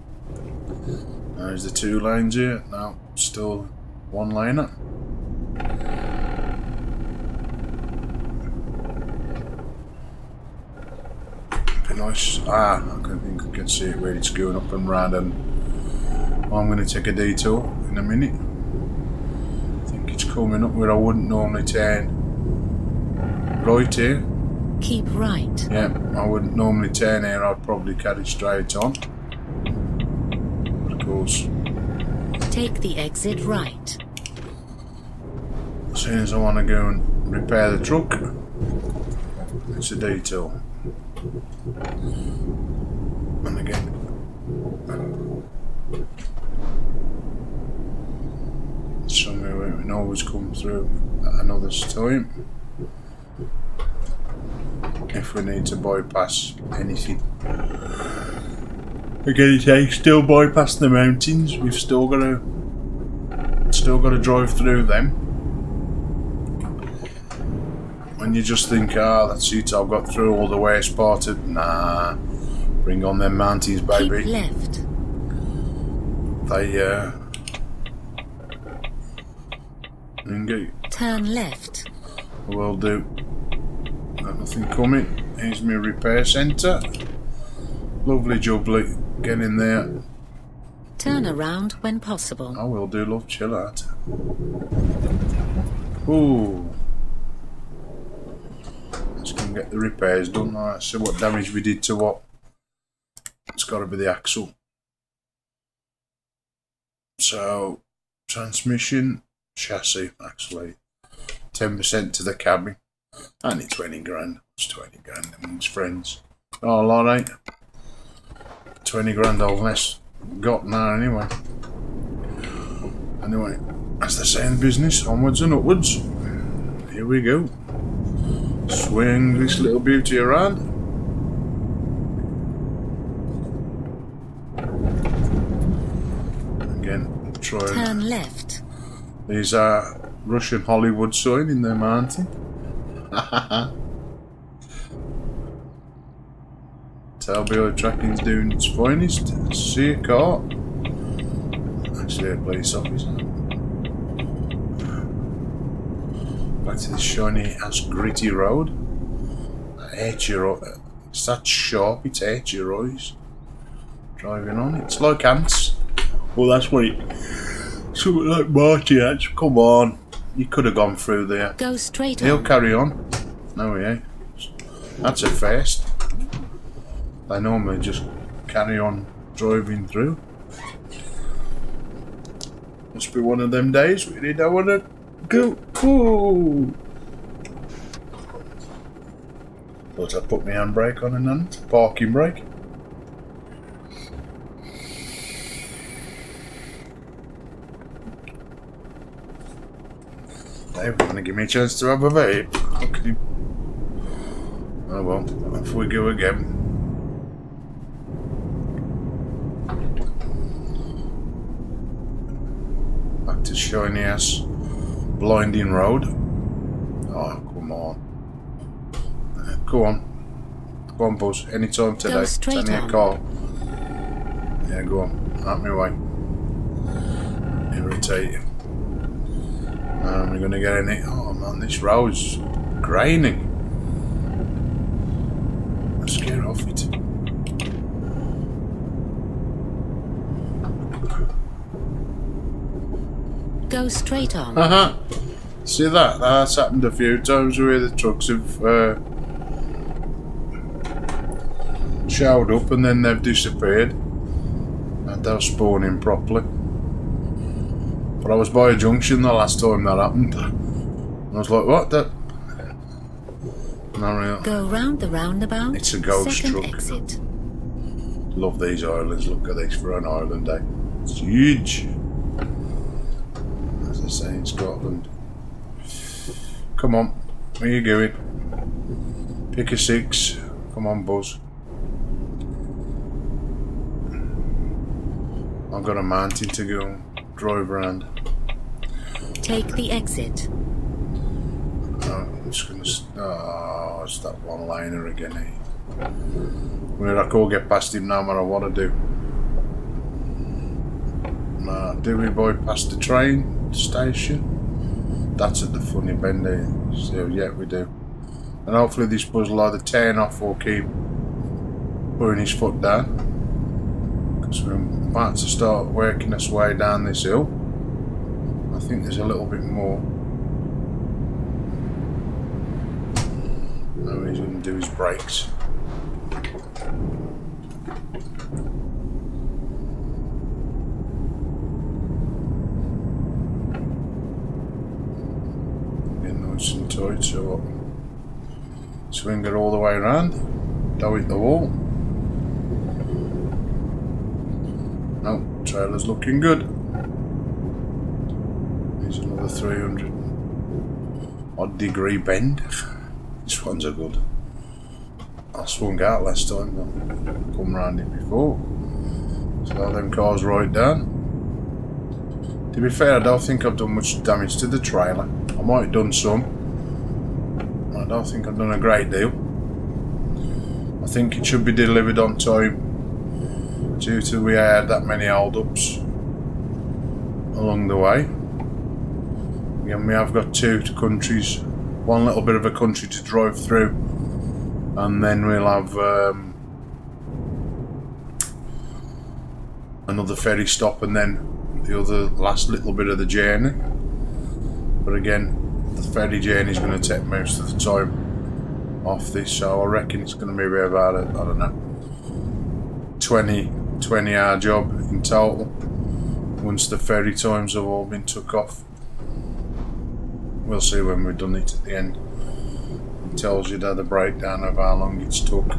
There's the 2 lanes here. Now, still 1 laner. Be nice. I think I can see it where it's going up and round, and I'm going to take a detour in a minute. I think it's coming up where I wouldn't normally turn right here. Keep right. Yeah, I wouldn't normally turn here. I'd probably carry straight on. Of course. Take the exit right. As soon as I want to go and repair the truck, it's a detour. And again, somewhere where we can always come through at another time if we need to bypass anything. Again, it's still bypass the mountains. We've still got to drive through them. When you just think, that's it, I've got through all the worst part of... Nah, bring on them mountains, baby. Keep left. They, Turn left. will do. Got nothing coming. Here's my repair centre. Lovely jubbly. Get in there. Turn around when possible. I will do, love. Chill out. Ooh. Let's go and get the repairs done. Let's see what damage we did to what. It's got to be the axle. So, transmission, chassis, actually. 10% to the cabin. Only 20 grand. It's 20 grand amongst friends. Oh, a lot, ain't 20 grand I've less got now anyway. Anyway, as they say in business, onwards and upwards. Here we go. Swing this little beauty around. Again, try and... Turn left. These are Russian Hollywood sign in the mountain. Tobii tracking's doing its finest. See a car. Actually, a police officer. Back to the shiny ass gritty road. Hurts your eyes. It's that sharp, it hurts your eyes. Driving on it. It's like ants. Well, that's what it. Something like Marty ants. Come on. You could have gone through there. Go straight He'll on. carry on. No, he ain't. That's a first. They normally just carry on driving through. Must be one of them days where they don't want to go. Ooh. Thought I put my handbrake on and then parking brake. They were going to give me a chance to have a vape. Okay. Oh well, off we go again. Back to shiny ass blinding road. Oh, come on. Go on. Go on, Buzz. Anytime today. Go straight Send me a on. call. Yeah, go on. Out my way. Irritating. We're going to get in it. Oh man, this road's graining. Let's get off it. Go straight on. See that? That's happened a few times where the trucks have showed up and then they've disappeared. And they're spawning properly. But I was by a junction the last time that happened. I was like, what? That? No, really. Go round the roundabout. It's a ghost Second truck. exit. Love these islands. Look at this for an island, eh? It's huge. As they say in Scotland. Come on. Where you going? Pick a 6. Come on, Buzz. I've got a mountain to go and drive around. Take the exit. I'm just gonna. Oh, it's that one liner again, eh? where I can't get past him no matter what I do. Now, do we bypass the train station? That's at the funny bend there. So yeah, we do. And hopefully this bus will either turn off or keep putting his foot down. Because we're about to start working us way down this hill. I think there's a little bit more. Now he's going to do his brakes. Getting nice and tight, so swing it all the way around. Don't hit the wall. No, trailer's looking good. Here's another 300 odd degree bend. This one's a good. I swung out last time, but come round it before. So them cars right down. To be fair, I don't think I've done much damage to the trailer. I might have done some. I don't think I've done a great deal. I think it should be delivered on time due to we had that many hold-ups along the way. Again, we have got two countries, one little bit of a country to drive through, and then we'll have another ferry stop, and then the other last little bit of the journey. But again, the ferry journey is going to take most of the time off this, so I reckon it's going to be about I don't know, 20-hour job in total once the ferry times have all been took off. We'll see when we've done it at the end. It tells you the breakdown of how long it's took.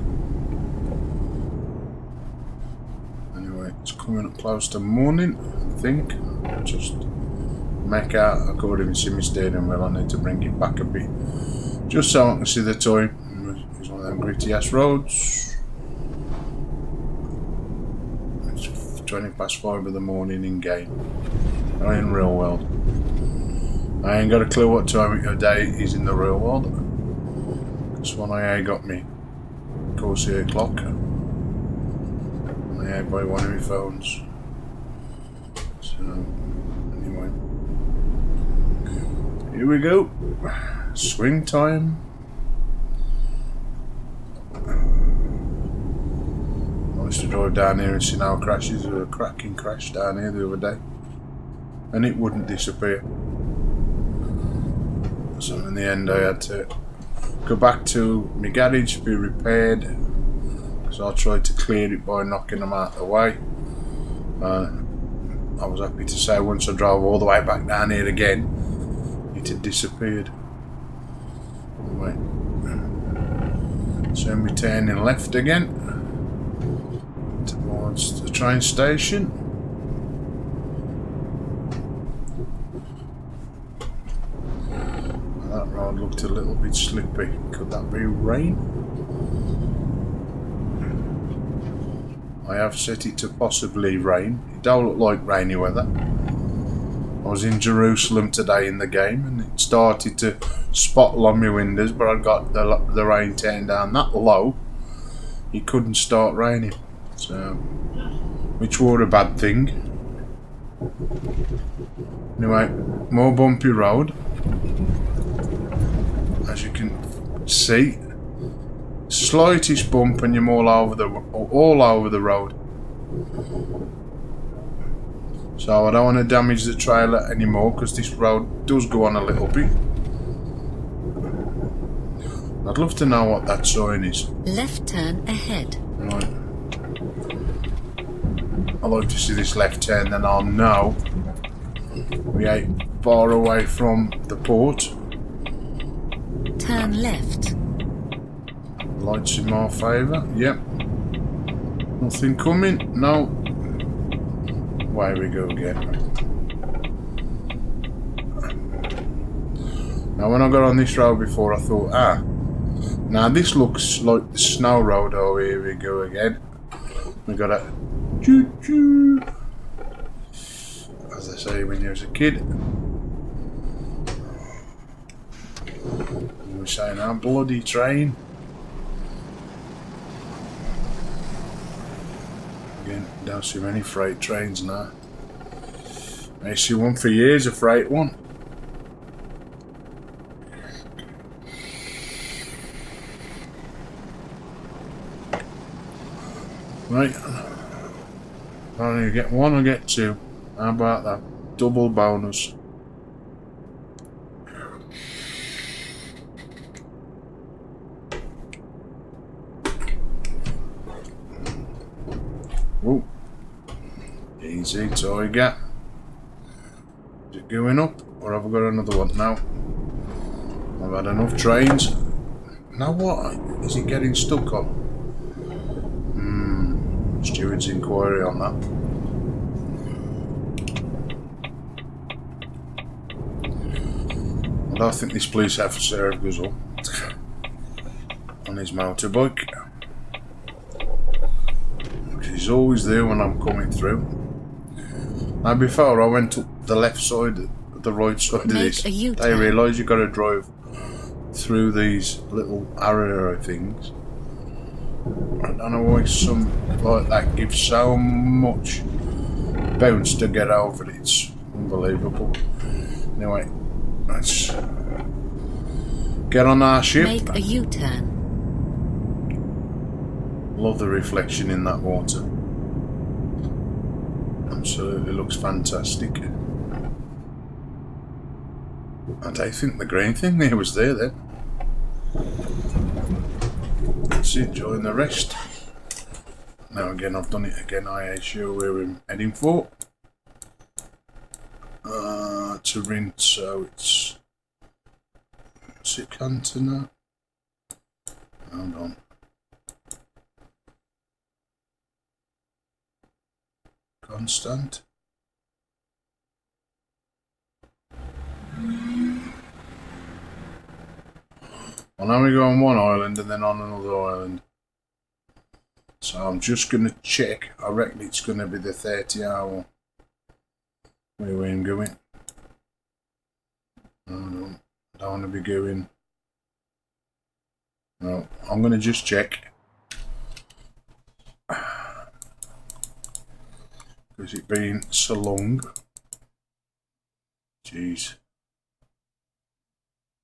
Anyway, it's coming up close to morning, I think. Just make out, I can't even see my steering wheel. I need to bring it back a bit just so I can see the time. It's one of them gritty ass roads. It's 20 past 5 in the morning in game, not in real world. I ain't got a clue what time of day is in the real world. This one I got me Corsair clock. I had by one of my phones. So anyway, here we go. Swing time. I used to drive down here and see no crashes. There was a cracking crash down here the other day, and it wouldn't disappear. So in the end I had to go back to my garage to be repaired, because I tried to clear it by knocking them out of the way. I was happy to say once I drove all the way back down here again, it had disappeared. Anyway, so we're turning left again towards the train station. That road looked a little bit slippy. Could that be rain? I have set it to possibly rain. It don't look like rainy weather. I was in Jerusalem today in the game and it started to spottle on my windows, but I got the rain turned down that low it couldn't start raining. So, which were a bad thing. Anyway, more bumpy road. As you can see, slightest bump and you're all over the road. So I don't want to damage the trailer anymore because this road does go on a little bit. I'd love to know what that sign is. Left turn ahead. Right. I like to see this left turn, then I'll know we ain't far away from the port. Turn left. Lights in my favour. Yep. Nothing coming. No. Away we go again. Now when I got on this road before, I thought, now this looks like the snow road. Oh, here we go again. We got a choo-choo, as they say when you was a kid. We're saying, bloody train. Again, don't see many freight trains now. I see one for years, a freight one. Right. I only get one, I get two. How about that? Double bonus. Oh, easy toy gap. Is it going up, or have I got another one now? I've had enough trains. Now what? Is it getting stuck on? Steward's inquiry on that. I don't think this police officer goes up on his motorbike. He's always there when I'm coming through. Now before I went up the left side, the right side of this, I realised you got to drive through these little arrow things. I don't know why some like that gives so much bounce to get over it. It's unbelievable. Anyway, let's get on our ship. Make a U-turn. Love the reflection in that water. Absolutely looks fantastic. And I think the green thing there was there then. Let's enjoy the rest. Now again, I've done it again. I assure where we're heading for. To rinse, so it's... What's it, Canton now? Hold on. Constant. Well, now we go on one island and then on another island. So I'm just going to check. I reckon it's going to be the 30-hour. Where we're going. I don't want to be going. No, I'm going to just check. Because it been so long. Jeez.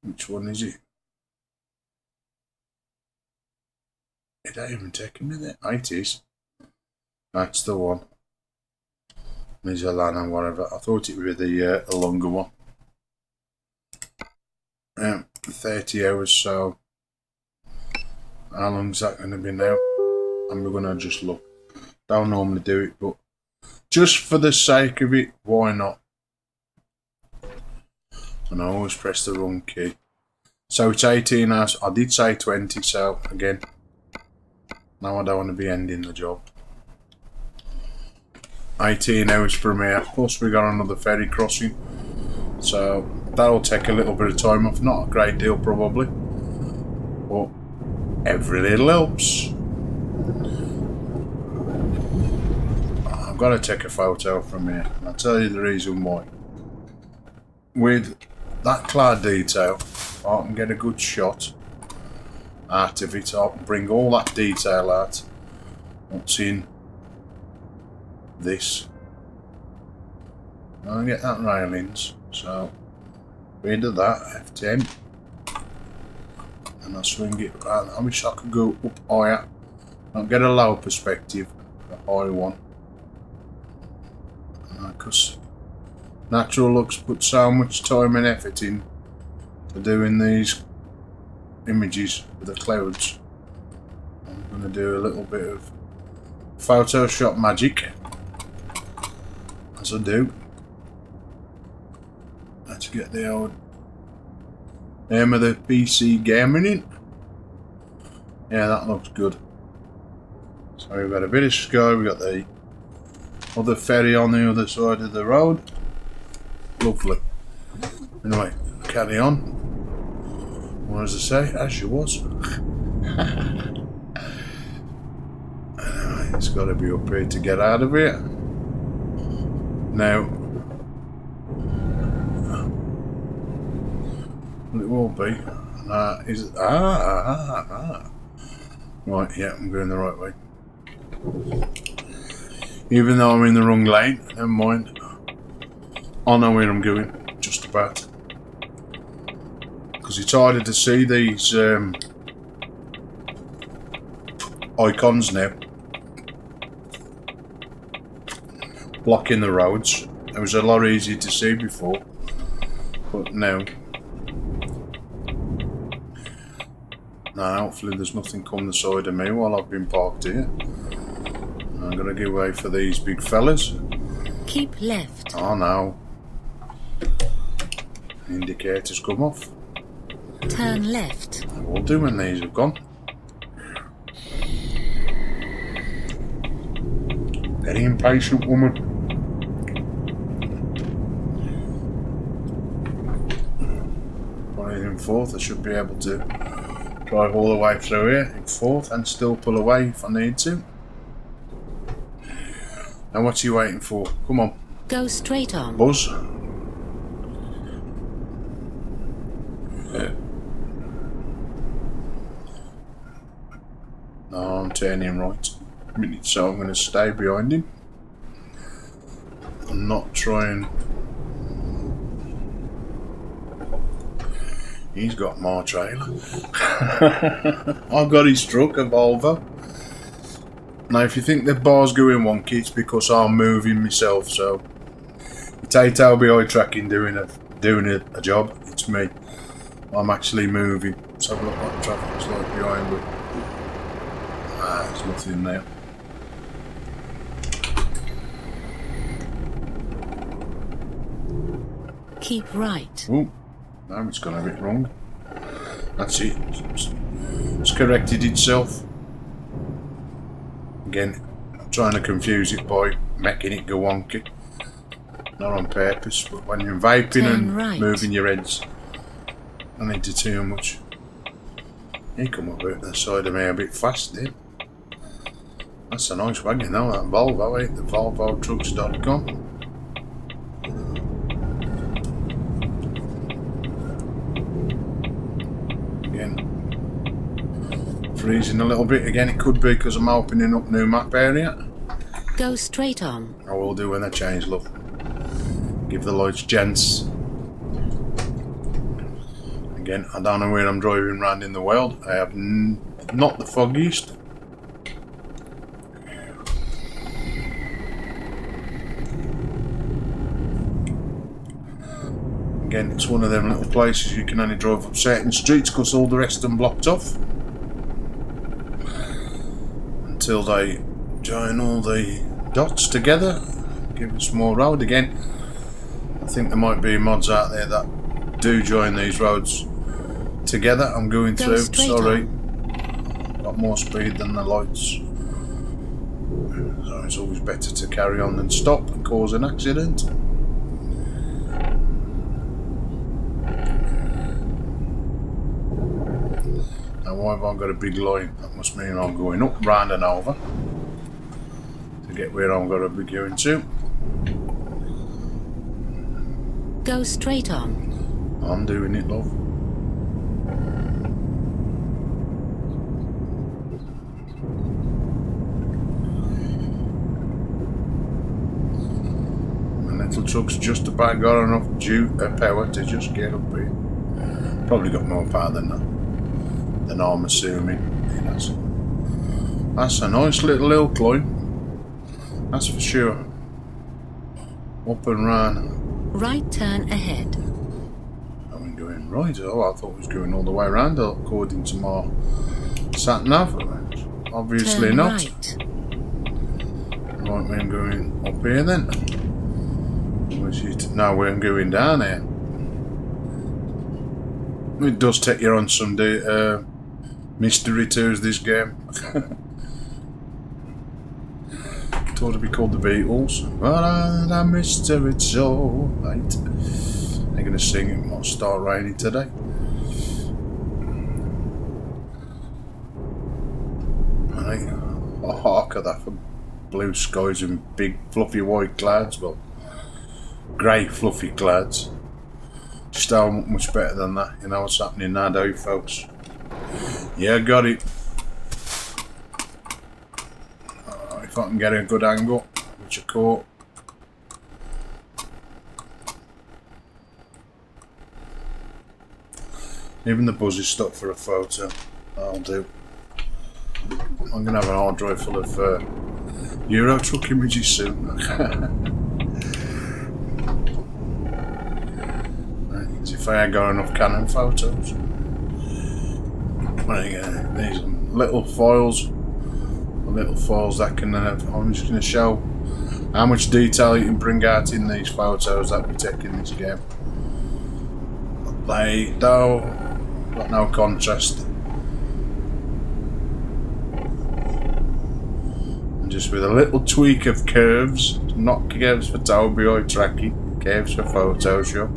Which one is it? It ain't even taking me there. It is. That's the one. Mizalana, whatever. I thought it would be the longer one. 30 hours, so how long's that going to be now? And we're going to just look. Don't normally do it, but just for the sake of it, why not? And I always press the wrong key. So it's 18 hours. I did say 20, so again, now I don't want to be ending the job. 18 hours from here. Plus we got another ferry crossing. So that'll take a little bit of time off. Not a great deal probably. But every little helps. I've got to take a photo from here. I'll tell you the reason why. With that cloud detail, I can get a good shot out of it. I can bring all that detail out. What's in this. I get that railings. So rid of that, F10. And I swing it around. I wish I could go up higher. I'll get a lower perspective, a high one. Because Natural Looks put so much time and effort in to doing these images with the clouds. I'm going to do a little bit of Photoshop magic, as I do. Let's get the old aim of the PC gaming in. Yeah, that looks good. So we've got a bit of sky, we've got the other ferry on the other side of the road. Lovely. Anyway, carry on. What does it say? As she was. Anyway, it's got to be up here to get out of here. Now, well, it will be. Is it? Right, yeah, I'm going the right way. Even though I'm in the wrong lane, never mind. I know where I'm going, just about. Because it's harder to see these icons now. Blocking the roads. It was a lot easier to see before. But now. Now, hopefully there's nothing come the side of me while I've been parked here. I'm going to give way for these big fellas. Keep left. Oh no. Indicators come off. Turn left. I will do when these have gone. Very impatient woman. Right in fourth, I should be able to drive all the way through here in fourth and still pull away if I need to. Now what's he waiting for? Come on. Go straight on. Buzz. No, I'm turning right. So I'm going to stay behind him. I'm not trying. He's got my trailer. I've got his truck, a Volvo. Now, if you think the bar's going wonky, it's because I'm moving myself. So it ain't LBI tracking doing a job. It's me. I'm actually moving. Let's have a look what the traffic's like behind me. Ah, there's nothing there. Keep right. Oh, now it's gone a bit wrong. That's it. It's corrected itself. Again, I'm trying to confuse it by making it go wonky. Not on purpose, but when you're vaping Turn and right. moving your heads, I need to too much. He come up out the side of me a bit fast, did. That's a nice wagon though, that Volvo, ain't the VolvoTrucks.com. Freezing a little bit again. It could be because I'm opening up new map area. Go straight on. I will do when I change, love. Give the lights chance. Again, I don't know where I'm driving around in the world. I have not the foggiest. Again, it's one of them little places you can only drive up certain streets because all the rest of them blocked off. Until they join all the dots together, give us more road again. I think there might be mods out there that do join these roads together. I'm going through, sorry. Got more speed than the lights. So it's always better to carry on than stop and cause an accident. Now why have I got a big line? That must mean I'm going up, round and over to get where I'm going to be going to. Go straight on. I'm doing it, love. My little truck's just about got enough power to just get up here. Probably got more power than that. Than I'm assuming. That's a nice little hill climb. That's for sure. Up and round. Right turn ahead. Are we going right? Oh, I thought it was going all the way around according to my sat nav. Obviously turn not. Right. Right, we're going up here then. Now we're going down here. It does take you on some mystery tours, this game. It ought to be called the Beatles. What a mystery, it's so right. They're going to sing it might start raining today. Right. Oh, look at that for blue skies and big fluffy white clouds. Well, grey fluffy clouds. Just how much better than that. You know what's happening now, do you, folks? Yeah, got it. If I can get a good angle, which I caught. Even the buzz is stuck for a photo. That'll do. I'm going to have an hard drive full of Euro truck images soon. As if I had got enough Canon photos. These little files that can I'm just going to show how much detail you can bring out in these photos that we take in this game. They don't got no contrast, and just with a little tweak of curves, not curves for Tobii eye tracking, curves for Photoshop,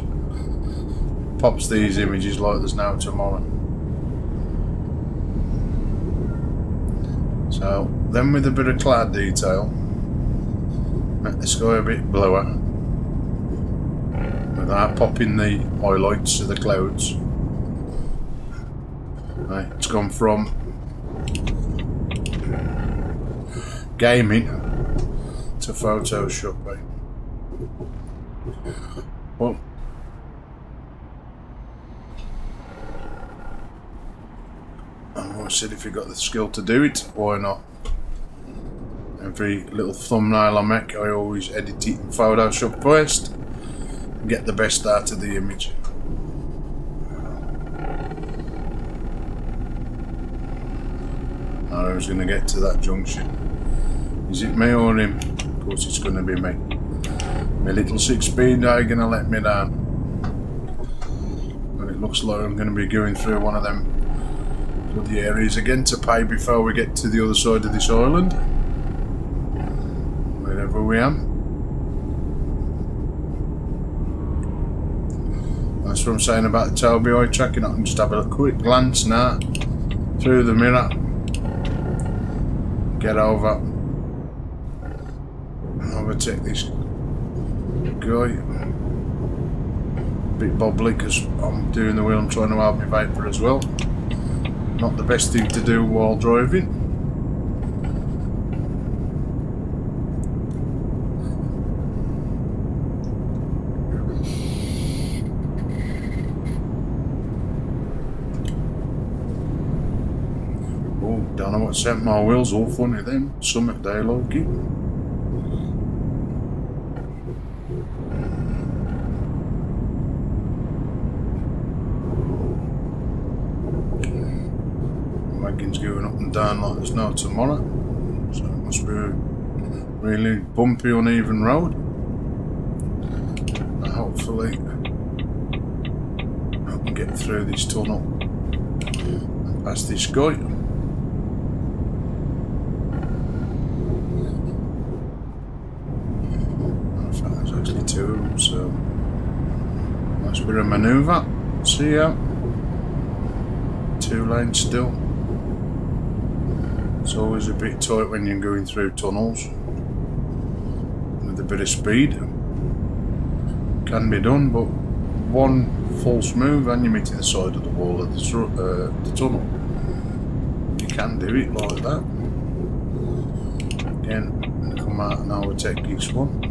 pops these images like there's no tomorrow. So then with a bit of cloud detail, make the sky a bit bluer without popping the highlights of the clouds. Right, it's gone from gaming to Photoshop. Right? Well, I said if you've got the skill to do it, why not? Every little thumbnail I make, I always edit it in Photoshop first and get the best out of the image. I was going to get to that junction. Is it me or him? Of course it's going to be me. My little 6-speed are going to let me down. But it looks like I'm going to be going through one of them bloody areas again to pay before we get to the other side of this island. Wherever we are. That's what I'm saying about the Tobii eye tracking. I can just have a quick glance now through the mirror. Get over. Overtake this guy. Bit bobbly because I'm doing the wheel. I'm trying to hold my vapor as well. Not the best thing to do while driving. Oh, don't know what sent my wheels all funny then. Something they like it. Wagons going up and down like there's no tomorrow, so it must be a really bumpy, uneven road. And hopefully I can get through this tunnel and past this guy. In fact, there's actually two of them, so must be a manoeuvre. See ya. 2 lanes still. It's always a bit tight when you're going through tunnels with a bit of speed. Can be done, but one false move and you're meeting the side of the wall of the tunnel. You can do it like that. Again, I'm going to come out and overtake this one.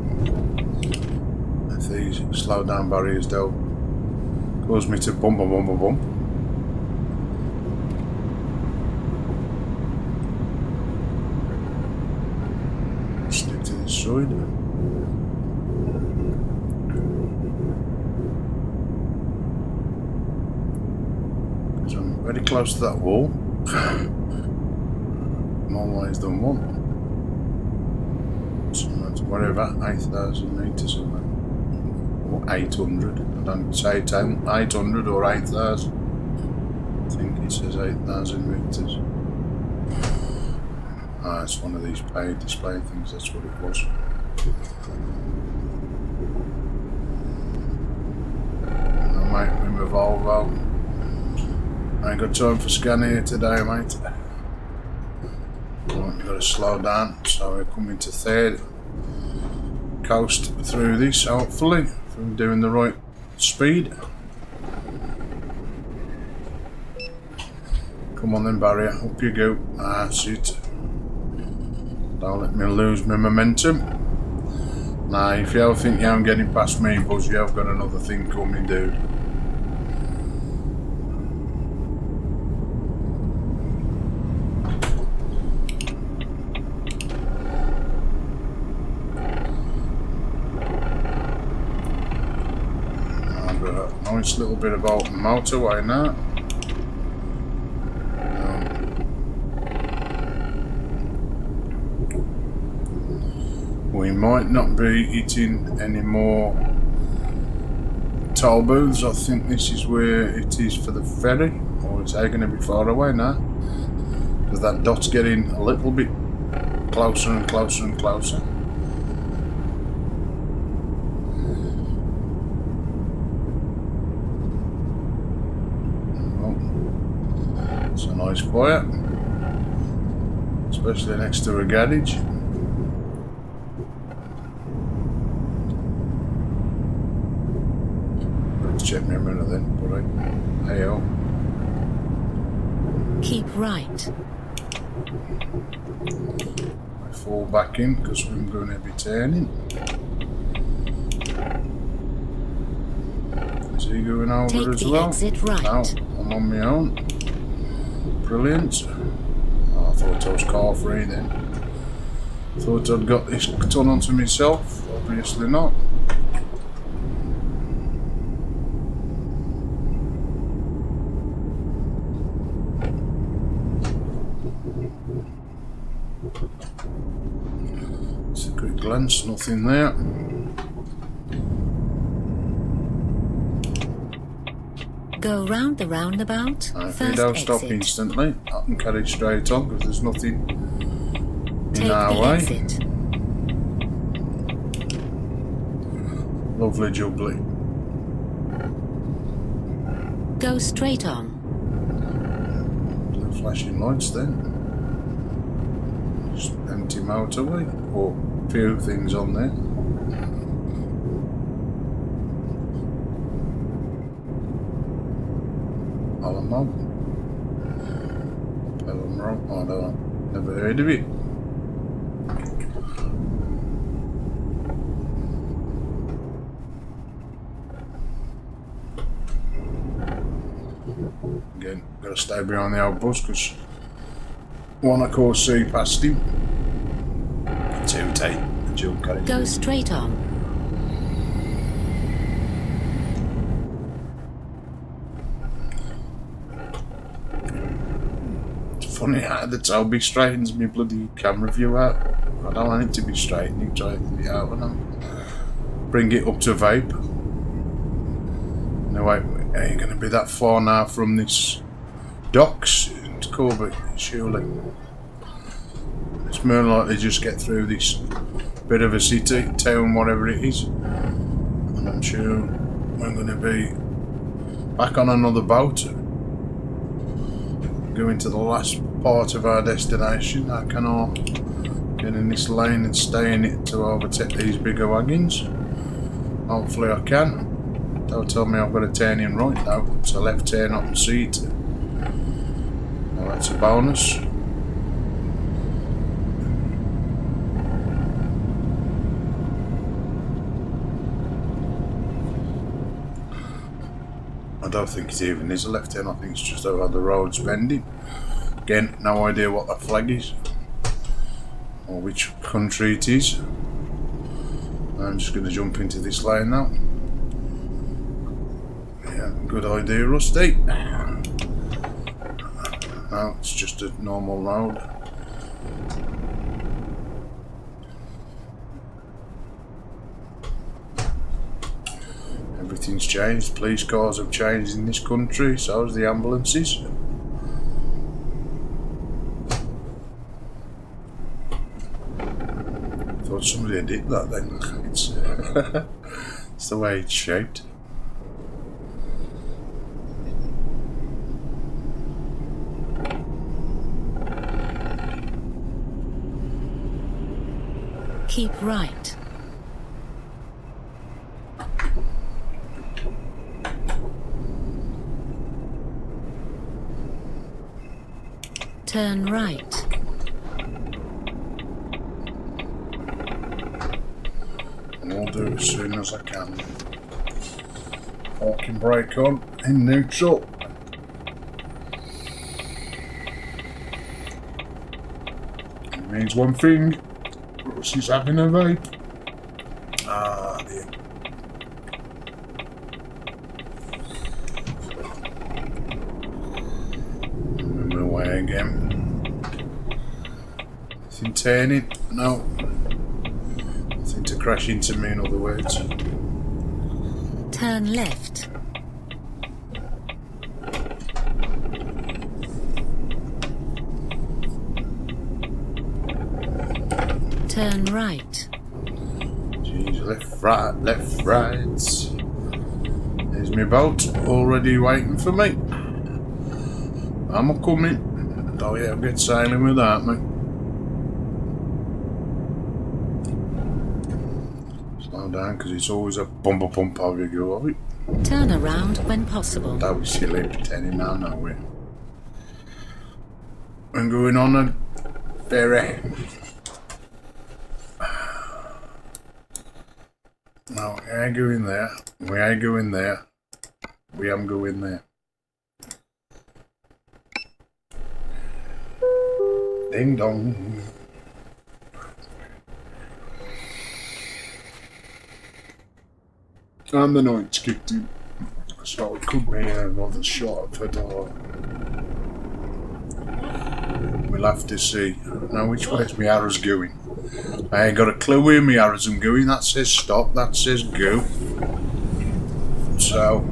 If these slow down barriers don't cause me to bump. Stick to the side. Because I'm very close to that wall. I'm always done one. So that's whatever, 8,000 metres or 800. I don't say 800 or 8,000. I think it says 8,000 metres. Ah, it's one of these paid display things, that's what it was. Oh, mate, with my Volvo. I ain't got time for scanning here today, mate. Right, got to slow down, so we're coming to third. Coast through this, hopefully, if I'm doing the right speed. Come on then, barrier, up you go. That's it. Don't let me lose my momentum. Nah, if you ever think I'm getting past me, Buzz, you have got another thing coming, dude. I've got a nice little bit of open motorway now. We might not be hitting any more toll booths. I think this is where it is for the ferry, or is it going to be far away now? Because that dot's getting a little bit closer and closer and closer. Oh, it's a nice fire, especially next to a garage. Check me a minute then, but hey, oh. Keep right. I fall back in because I'm going to be turning. Is he going over Take as the well? exit right. No, I'm on my own. Brilliant. Oh, I thought I was car free then. Thought I'd got this tunnel to myself. Obviously not. It's a quick glance, nothing there. Go round the roundabout. If you First don't stop exit. instantly, I can carry straight on because there's nothing Take in our the way. exit. Lovely jubbly. Go straight on. Blue flashing lights then. Just empty motorway, or a few things on there. Alamo. Pelham, I don't, never heard of it. Again, got to stay behind the old bus because one of course see past him. Two take the dual carriage. Go straight on. It's funny how the Tobii straightens me bloody camera view out. I don't want it to be straight, and he straightens it out when I bring it up to vape. No wait, ain't gonna be that far now from this docks to Corbett, surely. It's more likely just get through this bit of a city, town, whatever it is. And I'm sure we're gonna be back on another boat. Going to the last part of our destination. I cannot get in this lane and stay in it to overtake these bigger wagons. Hopefully I can. Don't tell me I've got to turn in right now. It's a left turn up the seat. Well, that's a bonus. I don't think it even is a left turn. I think it's just over the road's bending. Again, no idea what that flag is or which country it is. I'm just going to jump into this lane now. Yeah, good idea, Rusty. No, it's just a normal road. Everything's changed. Police cars have changed in this country, so has the ambulances. Thought somebody did that then. It's the way it's shaped. Keep right. Turn right. will do as soon as I can. Parking brake on in neutral. It means one thing. She's having a vape. Ah, dear. I'm on my way again. Nothing turning? No. Nothing to crash into me, in other words. Turn left. Turn right. Jeez, left, right. There's my boat already waiting for me. I'm a coming. Oh yeah, I'll get sailing without me. Slow down because it's always a bumper pump over you go of it. Turn around when possible. That was silly pretending now nowhere. I'm going on a ferry. No, we ain't going there. We ain't going there. We am going there. Ding dong. And the night's kicked in. So it could be another shot of the door. We'll have to see. Now, which way is my arrows going? I ain't got a clue where my arrows are going. That says stop, that says go. So.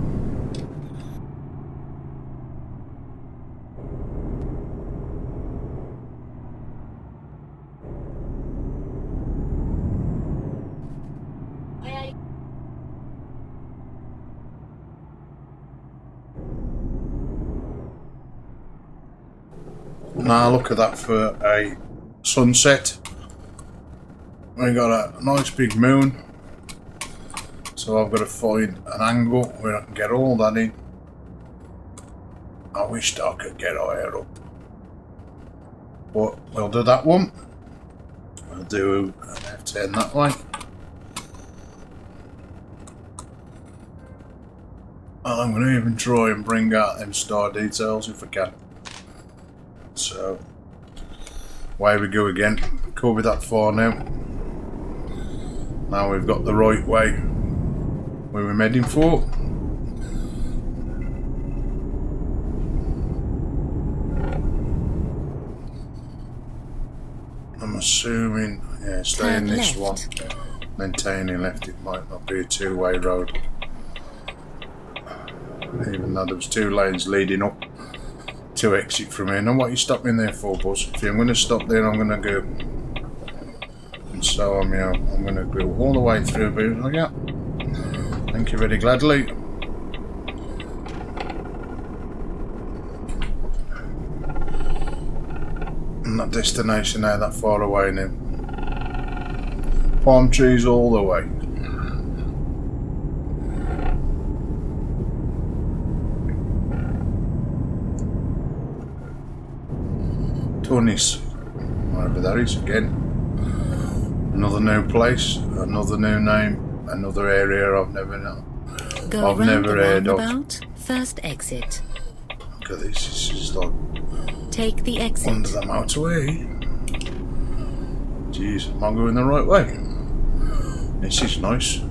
Now look at that for a sunset. We got a nice big moon, so I've got to find an angle where I can get all that in. I wished I could get higher up, but we'll do that one. We'll do an F10 that way. And I'm going to even try and bring out them star details if I can. So, away we go again. Covered that far now. Now we've got the right way where we're heading for. I'm assuming, yeah, stay in this one. Maintaining left, it might not be a two-way road. Even though there was two lanes leading up to exit from here. Now what are you stopping there for, boss? If I'm going to stop there, I'm going to go. And so I'm going to go all the way through. But yeah, thank you very gladly. And that destination now that far away now. Palm trees all the way. Tunis, wherever that is again. Another new place, another new name, another area I've never known. I've never heard of. First exit. Look at this. This is like take the exit under the motorway. Jeez, am I going the right way? This is nice.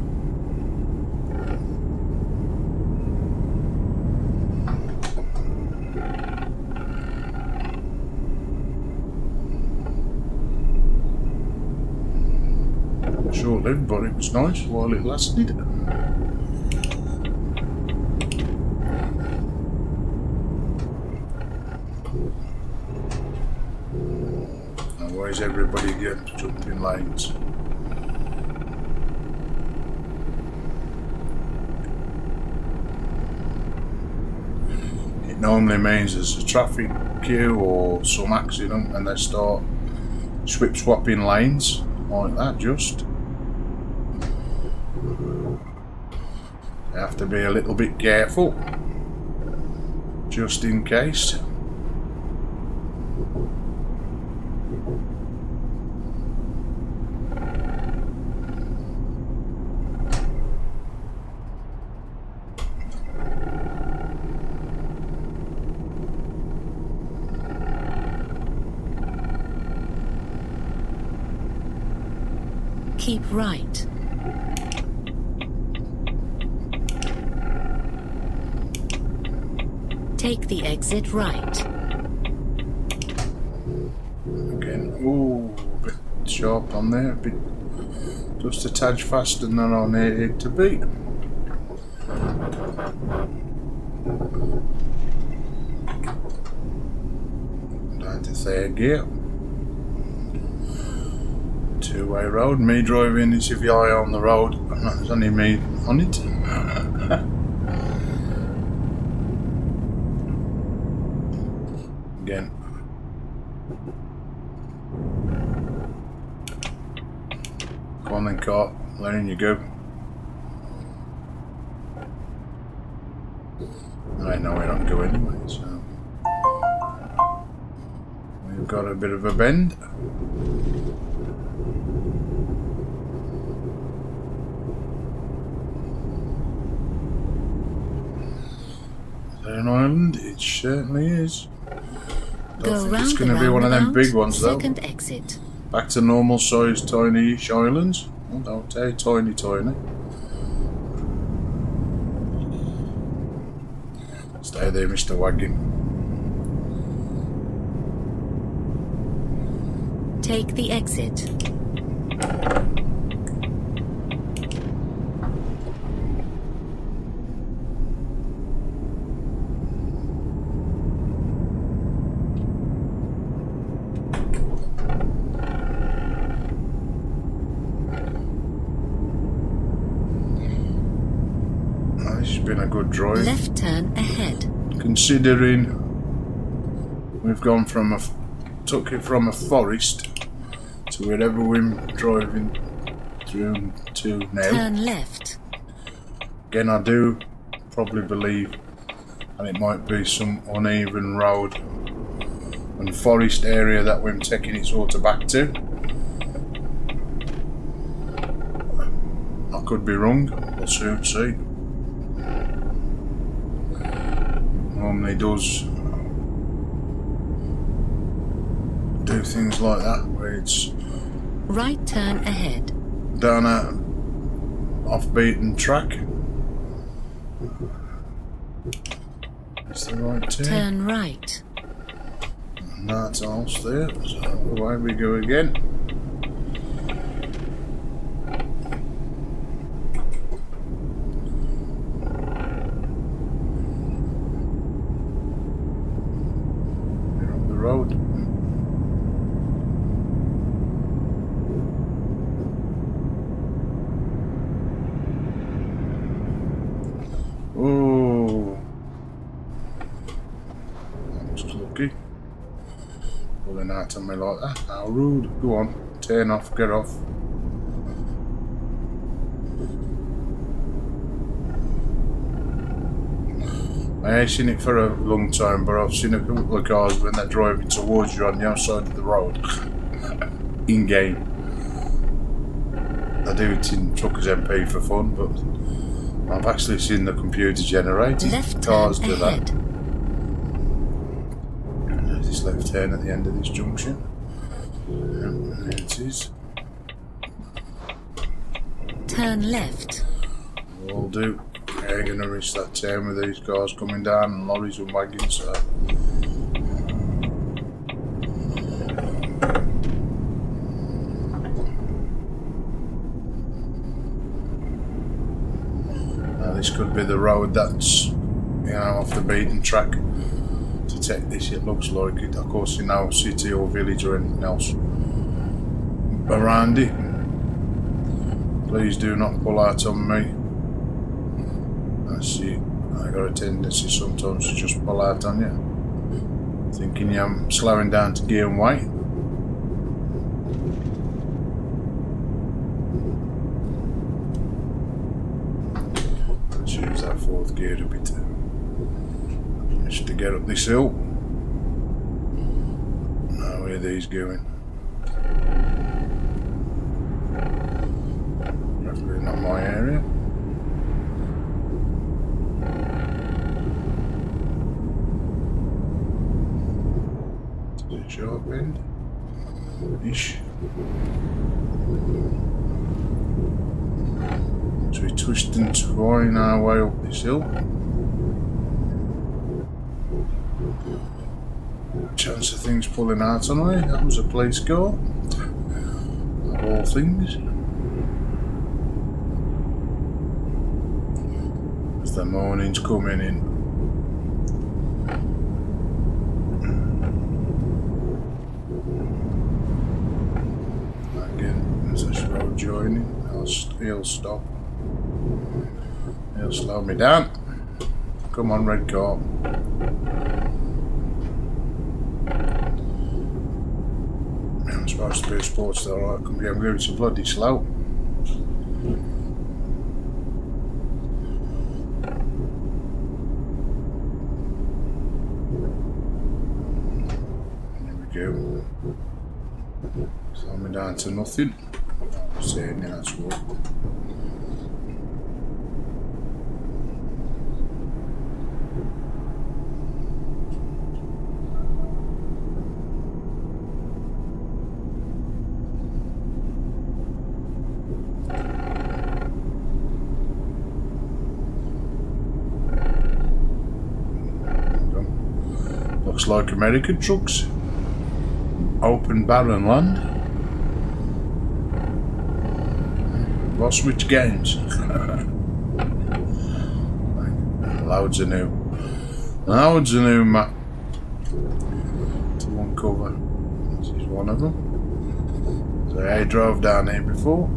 Short-lived, but it was nice while it lasted. Now why is everybody getting to jump in lanes? It normally means there's a traffic queue or some accident and they start swip-swapping lanes like that just. You have to be a little bit careful, just in case. Keep right. Take the exit right. Again, ooh, a bit sharp on there, a bit just a tad faster than I need it to be. Down to third gear. Two-way road. Me driving is if you're eye on the road. There's only me on it. Again. Come on then, car. Letting you go. I know where I'm going anyway, so we've got a bit of a bend. An island, it certainly is. Don't think it's going to be one of them big ones though. Second exit. Back to normal size tiny-ish islands. Oh, don't say tiny. Stay there, Mr. Wagon. Take the exit. Been a good drive. Left turn ahead. Considering we've gone from took it from a forest to wherever we're driving through to now. Turn left. Again, I do probably believe, and it might be some uneven road and forest area that we're taking it sort of back to. I could be wrong. We'll soon see. Normally does do things like that where it's right turn ahead, down a off-beaten track. It's the right turn. Turn right. And that's all there, so away we go again. Road. Oh, that was lucky. Pulling out on me like that. How rude. Go on, turn off, get off. I ain't seen it for a long time, but I've seen a couple of cars when they're driving towards you on the outside of the road. In game. I do it in Truckers MP for fun, but I've actually seen the computer generated cars do that. And there's this left turn at the end of this junction. And there it is. Turn left. Will do. They're going to reach that turn with these cars coming down and lorries and wagons. So. Now this could be the road that's, off the beaten track to take this. It looks like it. Of course, no city or village or anything else around it. Please do not pull out on me. I see, I got a tendency sometimes to just pull out on you, thinking I'm slowing down to gear and weight. Let's use that fourth gear a bit just to get up this hill. Now where are these going? Definitely not my area. Sharp end ish. twist and twine our way up this hill. Chance of things pulling out on me. That was a place go. Of all things. As the morning's coming in. Again, as this road joining, he'll stop. He'll slow me down. Come on, red car. I'm supposed to be a sports star. I'm going so bloody slow. There we go. Slow me down to nothing. Saying that's what. Looks like American trucks. Open barren land. Switch games. Loads of new map to uncover. This is one of them. So I drove down here before.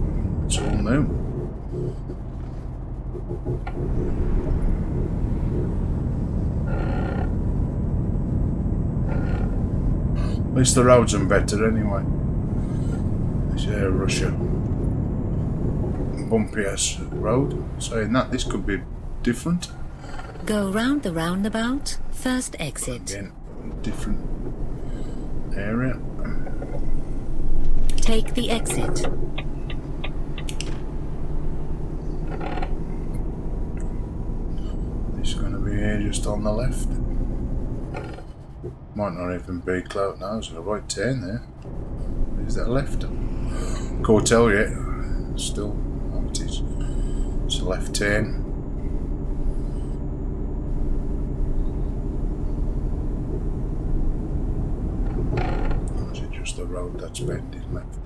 It's all new. At least the roads are better anyway. This is Russia. Bumpy ass road. Saying that this could be different. Go round the roundabout. First exit. Again, different area. Take the exit. This is going to be here just on the left. Might not even be clout now. There's a right turn there. Is that left? Can't tell yet. Still, oh, it is. It's a left turn. Or is it just the road that's bending left?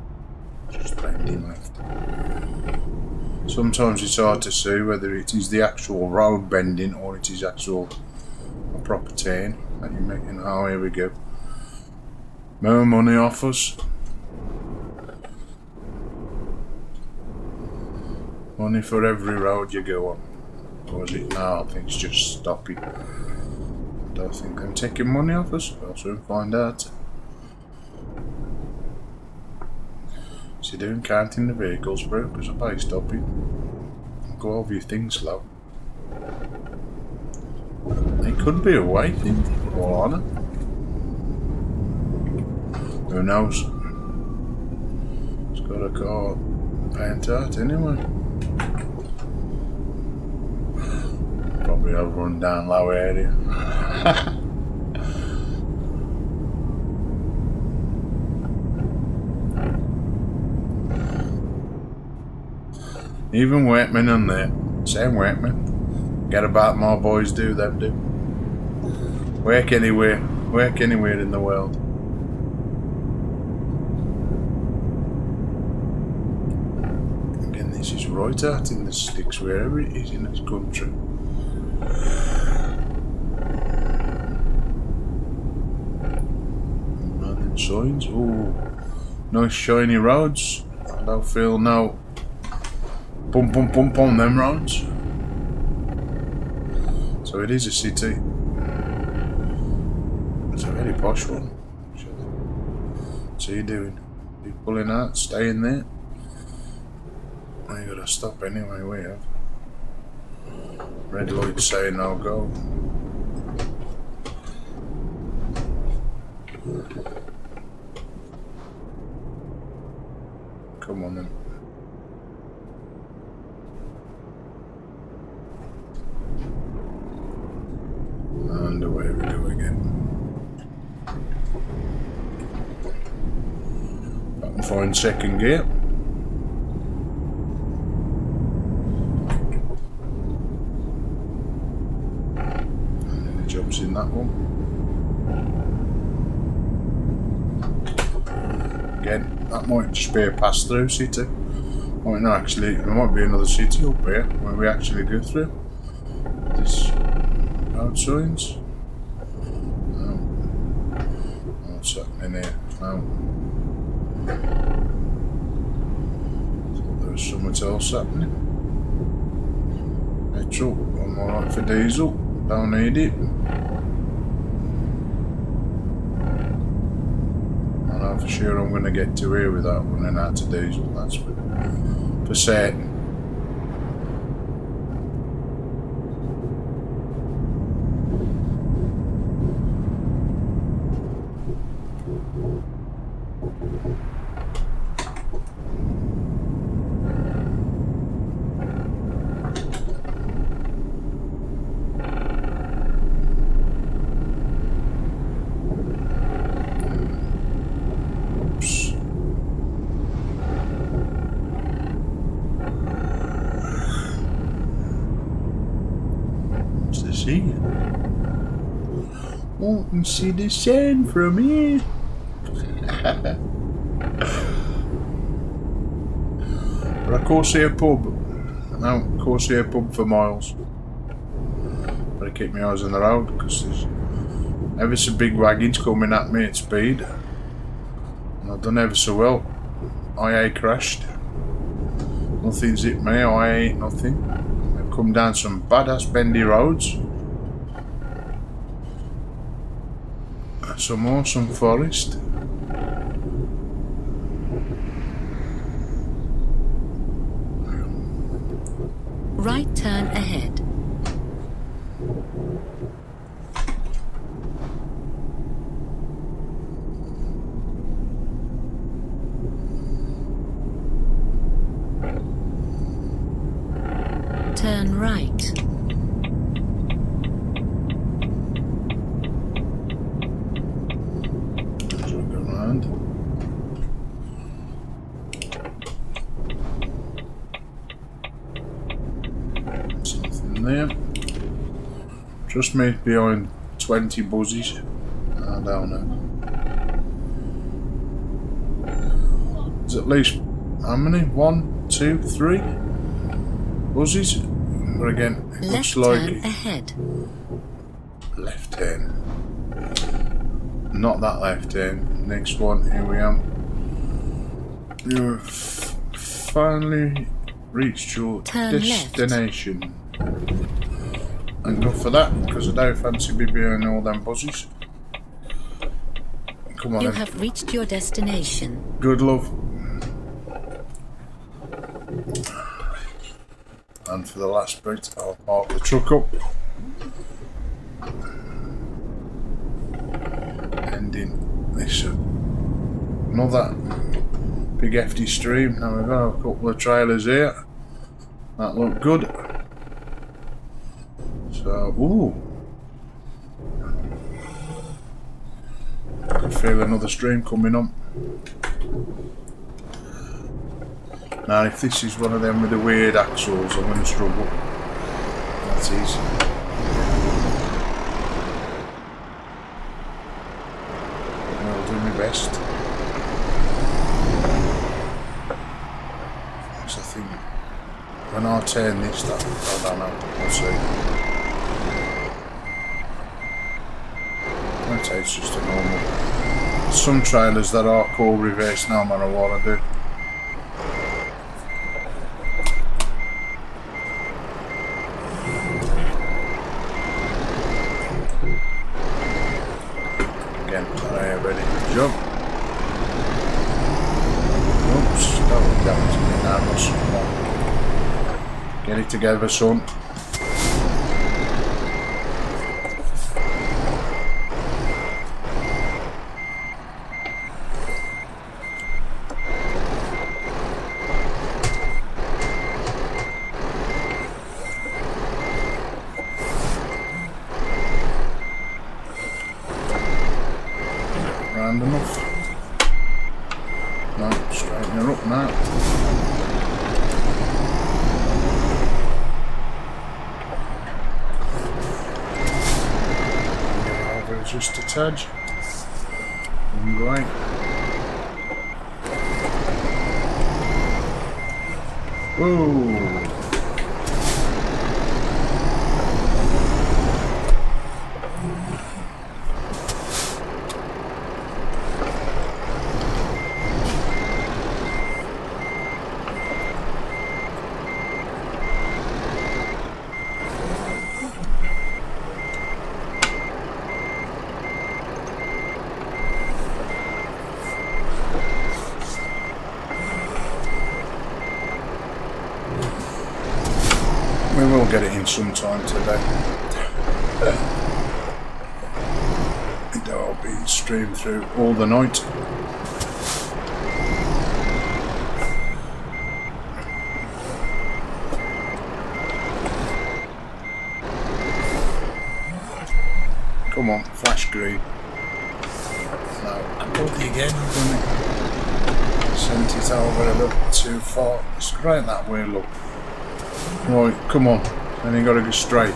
Just bending left. Sometimes it's hard to see whether it is the actual road bending or it is actual a proper turn that you're making. Oh, here we go. More money off us. Money for every road you go on. Or is it now? I think it's just stopping. I don't think they're taking money off us. I'll soon find out. What's he doing? Counting the vehicles, bro? Because I'm by stopping. Go over your thing slow. It could be a waiting for honour. Who knows? It's got a car paint out anyway. Probably I've run down low area. Even workmen on there. Same workmen. Get about my boys do, them do. Work anywhere. Work anywhere in the world. Again, this is right out in the sticks wherever it is in this country. Running signs. Oh, nice shiny roads. I don't feel no bump on them roads. So it is a city. It's a very posh one. What's he doing? He pulling out, staying there. We gotta stop anyway, we have. Red light saying no go. Come on then. And away we go again. Back and find second gear. comes in that one. Again, that might just be a pass-through city. Might not actually, there might be another city up here where we actually go through. This road signs. No. What's happening here? No. Thought there was something else happening. Petrol, I'm alright for diesel. Don't need it. I know for sure I'm going to get to here without running out of diesel. That's for certain. Oh, you can see the sand from here. But I can't see a pub. No, I can't see a pub for miles. Better keep my eyes on the road because there's ever so big wagons coming at me at speed. And I've done ever so well. I crashed. Nothing's hit me, I ain't nothing. I've come down some badass bendy roads. Some awesome forest. Right turn ahead. Turn right. Something there. Just me behind 20 buzzes. I don't know. There's at least how many? 1, 2, 3 buzzes. But again, it looks like turn ahead. Left turn. Not that left turn. Next one. Here we are. You've finally reached your destination. Left. And go for that because I don't fancy me behind all them buzzes. Come on. You have reached your destination. Good love. And for the last bit, I'll park the truck up. Ending this another big hefty stream. Now we've got a couple of trailers here that look good. So, ooh, I can feel another stream coming on. Now, if this is one of them with the weird axles, I'm going to struggle. That's easy. I'll do my best. Because I think when I turn this, I don't know. We'll see. I'd say it's just a normal. Some trailers that are called reverse no matter what I do. Again, I am ready to jump. Oops, that was damaging me now. Get it together, son. Enough. No, straighten her up now. footage. Great. Ooh. We will get it in sometime today. It'll be streamed through all the night. Come on, flash green. No, I pulled it again, didn't it? Sent it over a little too far. Straight that way, look. Right, come on. Then you got to go straight.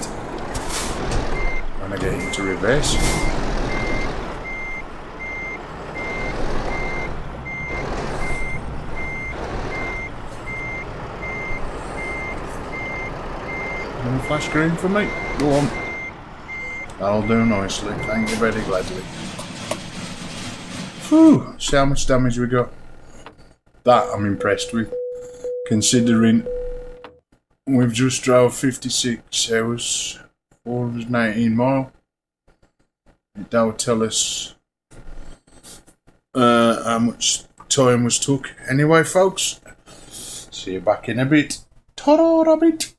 When I get into reverse. No flash green for me. Go on. That'll do nicely. Thank you very gladly. Phew. See how much damage we got. That I'm impressed with. Considering we've just drove 56 hours, 419 mile. That would tell us how much time was took. Anyway, folks, see you back in a bit. Ta-da, rabbit.